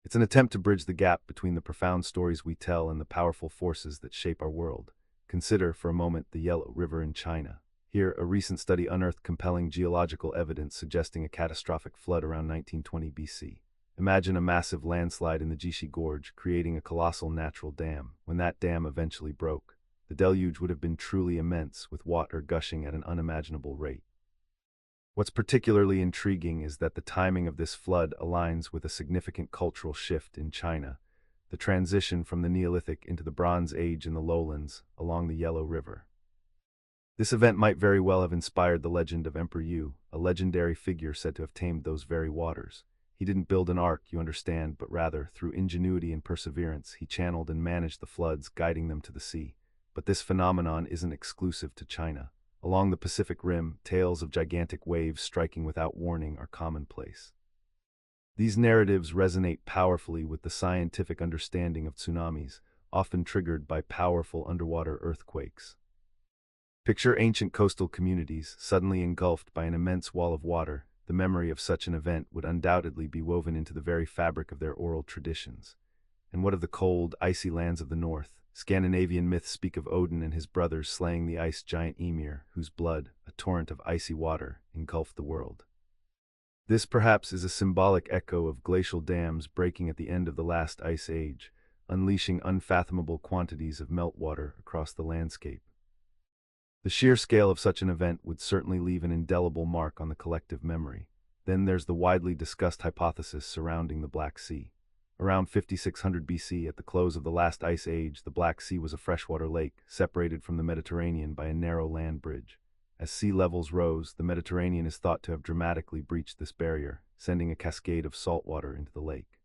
It's an attempt to bridge the gap between the profound stories we tell and the powerful forces that shape our world. Consider, for a moment, the Yellow River in China. Here, a recent study unearthed compelling geological evidence suggesting a catastrophic flood around 1920 BC. Imagine a massive landslide in the Jishi Gorge, creating a colossal natural dam. When that dam eventually broke, the deluge would have been truly immense, with water gushing at an unimaginable rate. What's particularly intriguing is that the timing of this flood aligns with a significant cultural shift in China, the transition from the Neolithic into the Bronze Age in the lowlands along the Yellow River. This event might very well have inspired the legend of Emperor Yu, a legendary figure said to have tamed those very waters. He didn't build an ark, you understand, but rather, through ingenuity and perseverance, he channeled and managed the floods, guiding them to the sea. But this phenomenon isn't exclusive to China. Along the Pacific Rim, tales of gigantic waves striking without warning are commonplace. These narratives resonate powerfully with the scientific understanding of tsunamis, often triggered by powerful underwater earthquakes. Picture ancient coastal communities suddenly engulfed by an immense wall of water. The memory of such an event would undoubtedly be woven into the very fabric of their oral traditions. And what of the cold, icy lands of the north? Scandinavian myths speak of Odin and his brothers slaying the ice giant Ymir, whose blood, a torrent of icy water, engulfed the world. This perhaps is a symbolic echo of glacial dams breaking at the end of the last ice age, unleashing unfathomable quantities of meltwater across the landscape. The sheer scale of such an event would certainly leave an indelible mark on the collective memory. Then there's the widely discussed hypothesis surrounding the Black Sea. Around 5600 BC, at the close of the last ice age, the Black Sea was a freshwater lake, separated from the Mediterranean by a narrow land bridge. As sea levels rose, the Mediterranean is thought to have dramatically breached this barrier, sending a cascade of salt water into the lake.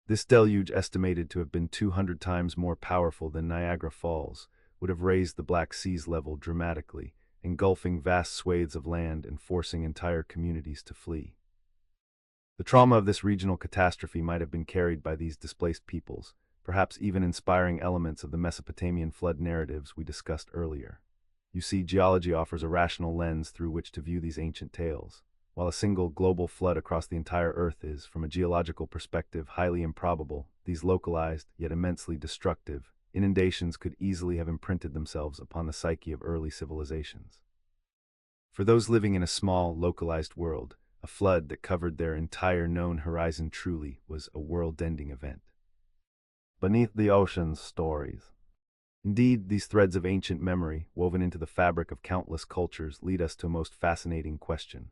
This deluge, estimated to have been 200 times more powerful than Niagara Falls, would have raised the Black Sea's level dramatically, engulfing vast swathes of land and forcing entire communities to flee. The trauma of this regional catastrophe might have been carried by these displaced peoples, perhaps even inspiring elements of the Mesopotamian flood narratives we discussed earlier. You see, geology offers a rational lens through which to view these ancient tales. While a single global flood across the entire Earth is, from a geological perspective, highly improbable, these localized, yet immensely destructive, inundations could easily have imprinted themselves upon the psyche of early civilizations. For those living in a small, localized world, a flood that covered their entire known horizon truly was a world-ending event. Beneath the ocean's stories. Indeed, these threads of ancient memory, woven into the fabric of countless cultures, lead us to a most fascinating question.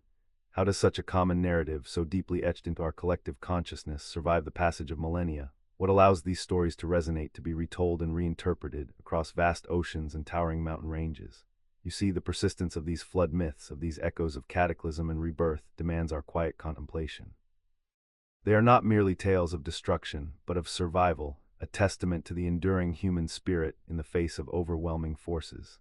How does such a common narrative, so deeply etched into our collective consciousness, survive the passage of millennia? What allows these stories to resonate, to be retold and reinterpreted across vast oceans and towering mountain ranges? You see, the persistence of these flood myths, of these echoes of cataclysm and rebirth, demands our quiet contemplation. They are not merely tales of destruction, but of survival, a testament to the enduring human spirit in the face of overwhelming forces.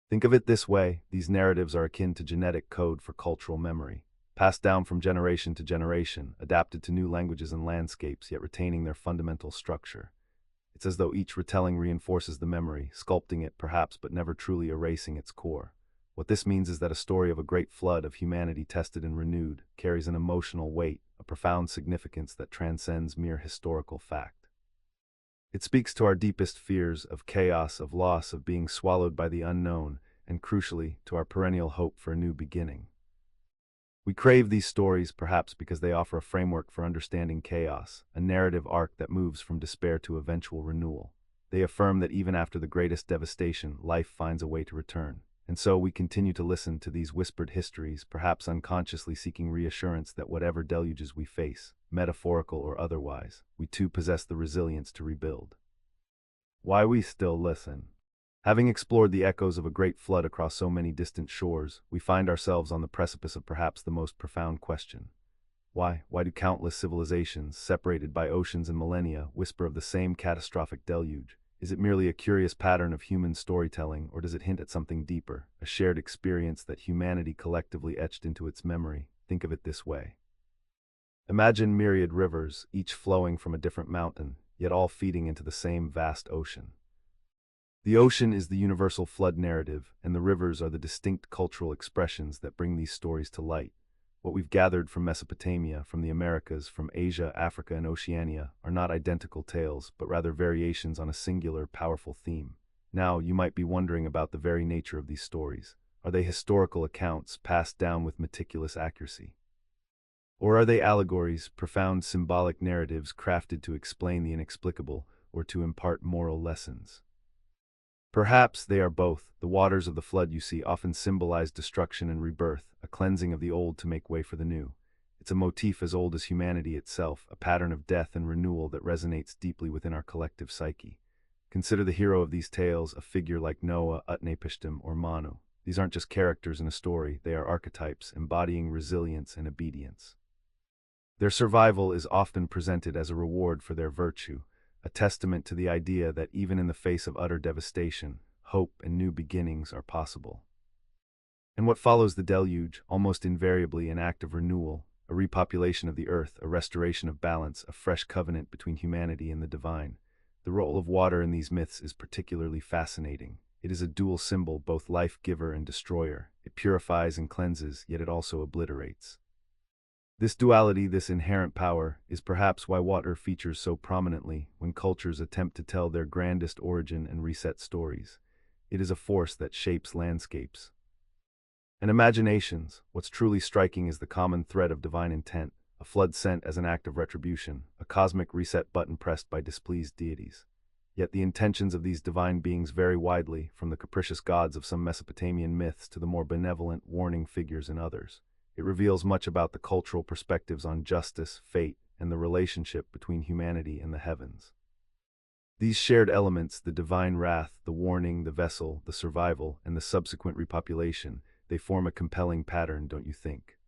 Think of it this way: these narratives are akin to genetic code for cultural memory, passed down from generation to generation, adapted to new languages and landscapes, yet retaining their fundamental structure. It's as though each retelling reinforces the memory, sculpting it perhaps, but never truly erasing its core. What this means is that a story of a great flood of humanity tested and renewed carries an emotional weight, a profound significance that transcends mere historical fact. It speaks to our deepest fears of chaos, of loss, of being swallowed by the unknown, and crucially, to our perennial hope for a new beginning. We crave these stories perhaps because they offer a framework for understanding chaos, a narrative arc that moves from despair to eventual renewal. They affirm that even after the greatest devastation, life finds a way to return. And so we continue to listen to these whispered histories, perhaps unconsciously seeking reassurance that whatever deluges we face, metaphorical or otherwise, we too possess the resilience to rebuild. Why we still listen. Having explored the echoes of a great flood across so many distant shores, we find ourselves on the precipice of perhaps the most profound question. Why? Why do countless civilizations, separated by oceans and millennia, whisper of the same catastrophic deluge? Is it merely a curious pattern of human storytelling, or does it hint at something deeper, a shared experience that humanity collectively etched into its memory? Think of it this way. Imagine myriad rivers, each flowing from a different mountain, yet all feeding into the same vast ocean. The ocean is the universal flood narrative, and the rivers are the distinct cultural expressions that bring these stories to light. What we've gathered from Mesopotamia, from the Americas, from Asia, Africa, and Oceania are not identical tales, but rather variations on a singular, powerful theme. Now, you might be wondering about the very nature of these stories. Are they historical accounts passed down with meticulous accuracy? Or are they allegories, profound symbolic narratives crafted to explain the inexplicable or to impart moral lessons? Perhaps they are both. The waters of the flood you see often symbolize destruction and rebirth, a cleansing of the old to make way for the new. It's a motif as old as humanity itself, a pattern of death and renewal that resonates deeply within our collective psyche. Consider the hero of these tales, a figure like Noah, Utnapishtim, or Manu. These aren't just characters in a story, they are archetypes, embodying resilience and obedience. Their survival is often presented as a reward for their virtue, a testament to the idea that even in the face of utter devastation, hope and new beginnings are possible. And what follows the deluge, almost invariably an act of renewal, a repopulation of the earth, a restoration of balance, a fresh covenant between humanity and the divine. The role of water in these myths is particularly fascinating. It is a dual symbol, both life-giver and destroyer. It purifies and cleanses, yet it also obliterates. This duality, this inherent power, is perhaps why water features so prominently when cultures attempt to tell their grandest origin and reset stories. It is a force that shapes landscapes and imaginations. What's truly striking is the common thread of divine intent, a flood sent as an act of retribution, a cosmic reset button pressed by displeased deities. Yet the intentions of these divine beings vary widely, from the capricious gods of some Mesopotamian myths to the more benevolent, warning figures in others. It reveals much about the cultural perspectives on justice, fate, and the relationship between humanity and the heavens. These shared elements, the divine wrath, the warning, the vessel, the survival, and the subsequent repopulation, they form a compelling pattern, don't you think?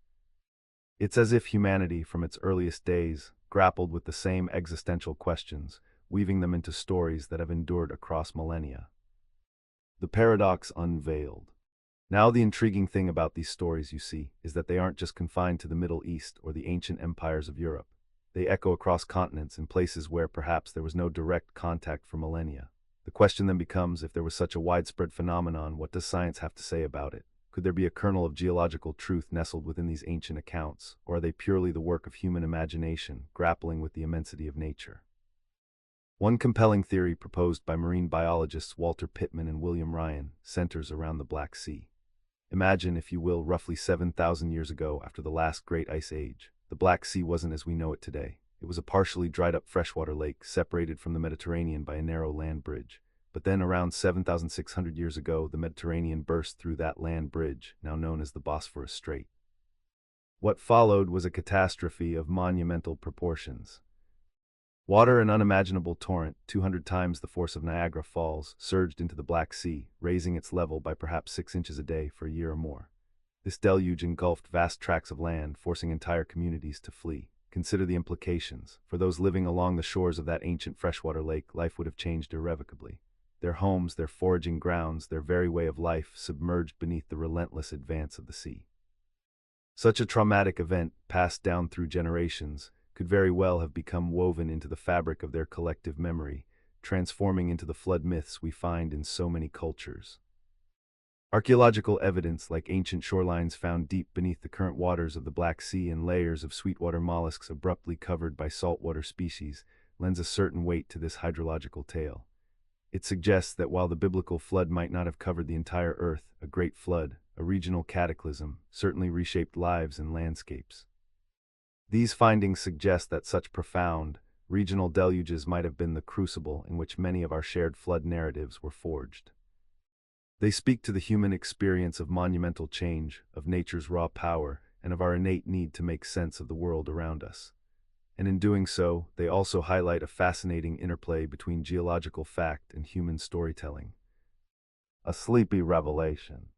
It's as if humanity, from its earliest days, grappled with the same existential questions, weaving them into stories that have endured across millennia. The paradox unveiled. Now the intriguing thing about these stories, you see, is that they aren't just confined to the Middle East or the ancient empires of Europe. They echo across continents in places where perhaps there was no direct contact for millennia. The question then becomes, if there was such a widespread phenomenon, what does science have to say about it? Could there be a kernel of geological truth nestled within these ancient accounts, or are they purely the work of human imagination, grappling with the immensity of nature? One compelling theory proposed by marine biologists Walter Pittman and William Ryan centers around the Black Sea. Imagine, if you will, roughly 7,000 years ago, after the last great ice age. The Black Sea wasn't as we know it today. It was a partially dried-up freshwater lake separated from the Mediterranean by a narrow land bridge. But then, around 7,600 years ago, the Mediterranean burst through that land bridge, now known as the Bosphorus Strait. What followed was a catastrophe of monumental proportions. Water, an unimaginable torrent, 200 times the force of Niagara Falls, surged into the Black Sea, raising its level by perhaps 6 inches a day for a year or more. This deluge engulfed vast tracts of land, forcing entire communities to flee. Consider the implications. For those living along the shores of that ancient freshwater lake, life would have changed irrevocably. Their homes, their foraging grounds, their very way of life submerged beneath the relentless advance of the sea. Such a traumatic event, passed down through generations, could very well have become woven into the fabric of their collective memory, transforming into the flood myths we find in so many cultures. Archaeological evidence, like ancient shorelines found deep beneath the current waters of the Black Sea and layers of sweetwater mollusks abruptly covered by saltwater species, lends a certain weight to this hydrological tale. It suggests that while the biblical flood might not have covered the entire earth, a great flood, a regional cataclysm, certainly reshaped lives and landscapes. These findings suggest that such profound, regional deluges might have been the crucible in which many of our shared flood narratives were forged. They speak to the human experience of monumental change, of nature's raw power, and of our innate need to make sense of the world around us. And in doing so, they also highlight a fascinating interplay between geological fact and human storytelling. A sleepy revelation.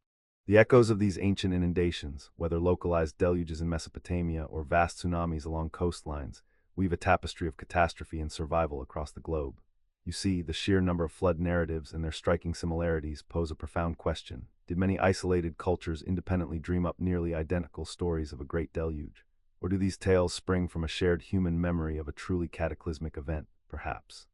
The echoes of these ancient inundations, whether localized deluges in Mesopotamia or vast tsunamis along coastlines, weave a tapestry of catastrophe and survival across the globe. You see, the sheer number of flood narratives and their striking similarities pose a profound question. Did many isolated cultures independently dream up nearly identical stories of a great deluge? Or do these tales spring from a shared human memory of a truly cataclysmic event, perhaps?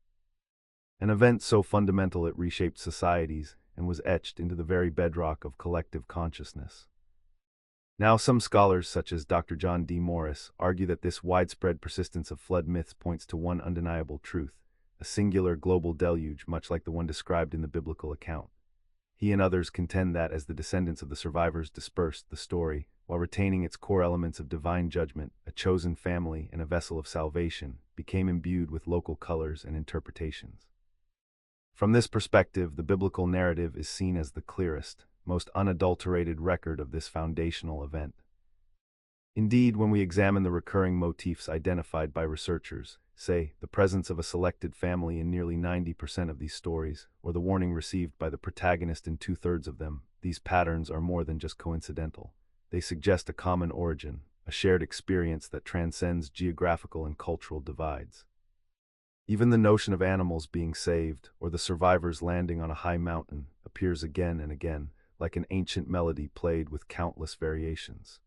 An event so fundamental it reshaped societies and was etched into the very bedrock of collective consciousness. Now, some scholars, such as Dr. John D. Morris, argue that this widespread persistence of flood myths points to one undeniable truth: a singular global deluge, much like the one described in the biblical account. He and others contend that as the descendants of the survivors dispersed, the story, while retaining its core elements of divine judgment, a chosen family, and a vessel of salvation, became imbued with local colors and interpretations. From this perspective, the biblical narrative is seen as the clearest, most unadulterated record of this foundational event. Indeed, when we examine the recurring motifs identified by researchers, say, the presence of a selected family in nearly 90% of these stories, or the warning received by the protagonist in 2/3 of them, these patterns are more than just coincidental. They suggest a common origin, a shared experience that transcends geographical and cultural divides. Even the notion of animals being saved, or the survivors landing on a high mountain, appears again and again, like an ancient melody played with countless variations.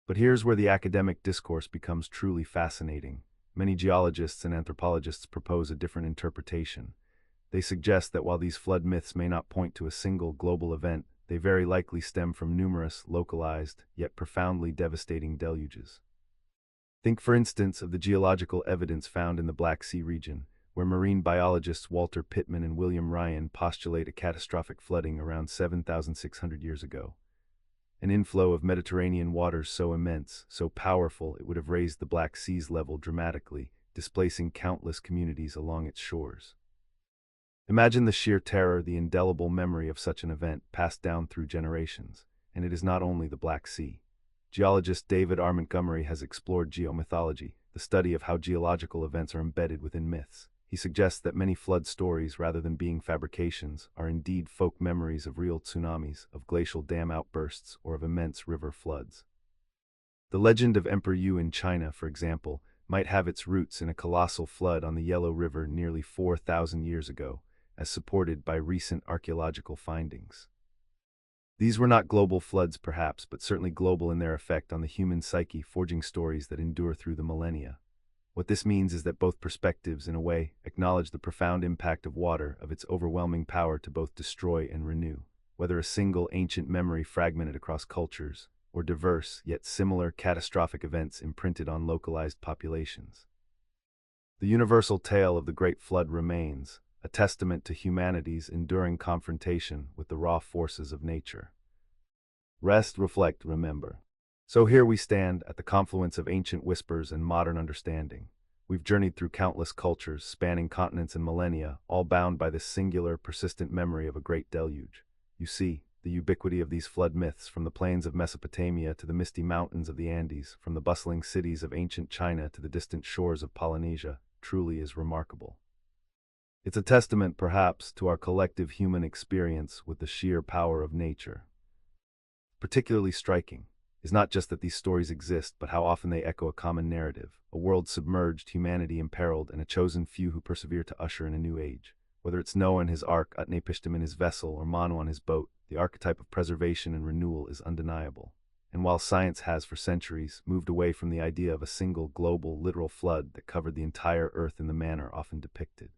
But here's where the academic discourse becomes truly fascinating. Many geologists and anthropologists propose a different interpretation. They suggest that while these flood myths may not point to a single global event, they very likely stem from numerous, localized, yet profoundly devastating deluges. Think, for instance, of the geological evidence found in the Black Sea region, where marine biologists Walter Pittman and William Ryan postulate a catastrophic flooding around 7,600 years ago. An inflow of Mediterranean waters so immense, so powerful, it would have raised the Black Sea's level dramatically, displacing countless communities along its shores. Imagine the sheer terror, the indelible memory of such an event passed down through generations. And it is not only the Black Sea. Geologist David R. Montgomery has explored geomythology, the study of how geological events are embedded within myths. He suggests that many flood stories, rather than being fabrications, are indeed folk memories of real tsunamis, of glacial dam outbursts, or of immense river floods. The legend of Emperor Yu in China, for example, might have its roots in a colossal flood on the Yellow River nearly 4,000 years ago, as supported by recent archaeological findings. These were not global floods, perhaps, but certainly global in their effect on the human psyche, forging stories that endure through the millennia. What this means is that both perspectives, in a way, acknowledge the profound impact of water, of its overwhelming power to both destroy and renew, whether a single ancient memory fragmented across cultures, or diverse, yet similar catastrophic events imprinted on localized populations. The universal tale of the Great Flood remains, a testament to humanity's enduring confrontation with the raw forces of nature. Rest, reflect, remember. So here we stand at the confluence of ancient whispers and modern understanding. We've journeyed through countless cultures, spanning continents and millennia, all bound by this singular, persistent memory of a great deluge. You see, the ubiquity of these flood myths, from the plains of Mesopotamia to the misty mountains of the Andes, from the bustling cities of ancient China to the distant shores of Polynesia, truly is remarkable. It's a testament, perhaps, to our collective human experience with the sheer power of nature. Particularly striking is not just that these stories exist, but how often they echo a common narrative, a world submerged, humanity imperiled, and a chosen few who persevere to usher in a new age. Whether it's Noah in his ark, Utnapishtim in his vessel, or Manu on his boat, the archetype of preservation and renewal is undeniable. And while science has, for centuries, moved away from the idea of a single global, literal flood that covered the entire Earth in the manner often depicted,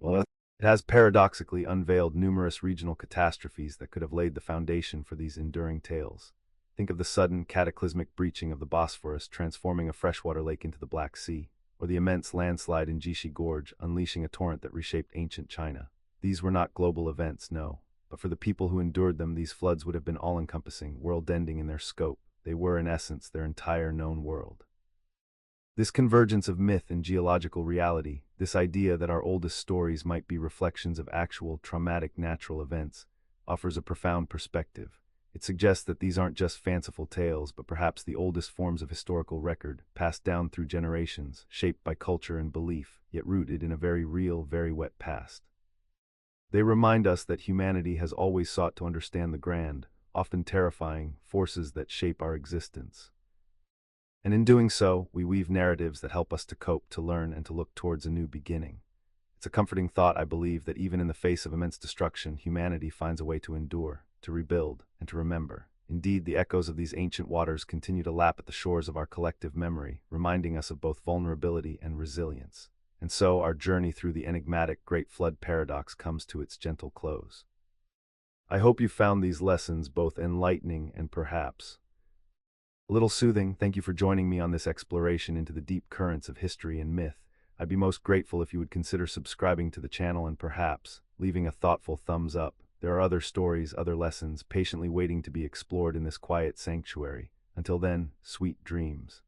it has paradoxically unveiled numerous regional catastrophes that could have laid the foundation for these enduring tales. Think of the sudden, cataclysmic breaching of the Bosphorus, transforming a freshwater lake into the Black Sea, or the immense landslide in Jishi Gorge, unleashing a torrent that reshaped ancient China. These were not global events, no, but for the people who endured them, these floods would have been all-encompassing, world-ending in their scope. They were, in essence, their entire known world. This convergence of myth and geological reality, this idea that our oldest stories might be reflections of actual traumatic natural events, offers a profound perspective. It suggests that these aren't just fanciful tales, but perhaps the oldest forms of historical record, passed down through generations, shaped by culture and belief, yet rooted in a very real, very wet past. They remind us that humanity has always sought to understand the grand, often terrifying, forces that shape our existence. And in doing so, we weave narratives that help us to cope, to learn, and to look towards a new beginning. It's a comforting thought, I believe, that even in the face of immense destruction, humanity finds a way to endure, to rebuild, and to remember. Indeed, the echoes of these ancient waters continue to lap at the shores of our collective memory, reminding us of both vulnerability and resilience. And so, our journey through the enigmatic Great Flood paradox comes to its gentle close. I hope you found these lessons both enlightening and perhaps a little soothing. Thank you for joining me on this exploration into the deep currents of history and myth. I'd be most grateful if you would consider subscribing to the channel and perhaps leaving a thoughtful thumbs up. There are other stories, other lessons, patiently waiting to be explored in this quiet sanctuary. Until then, sweet dreams.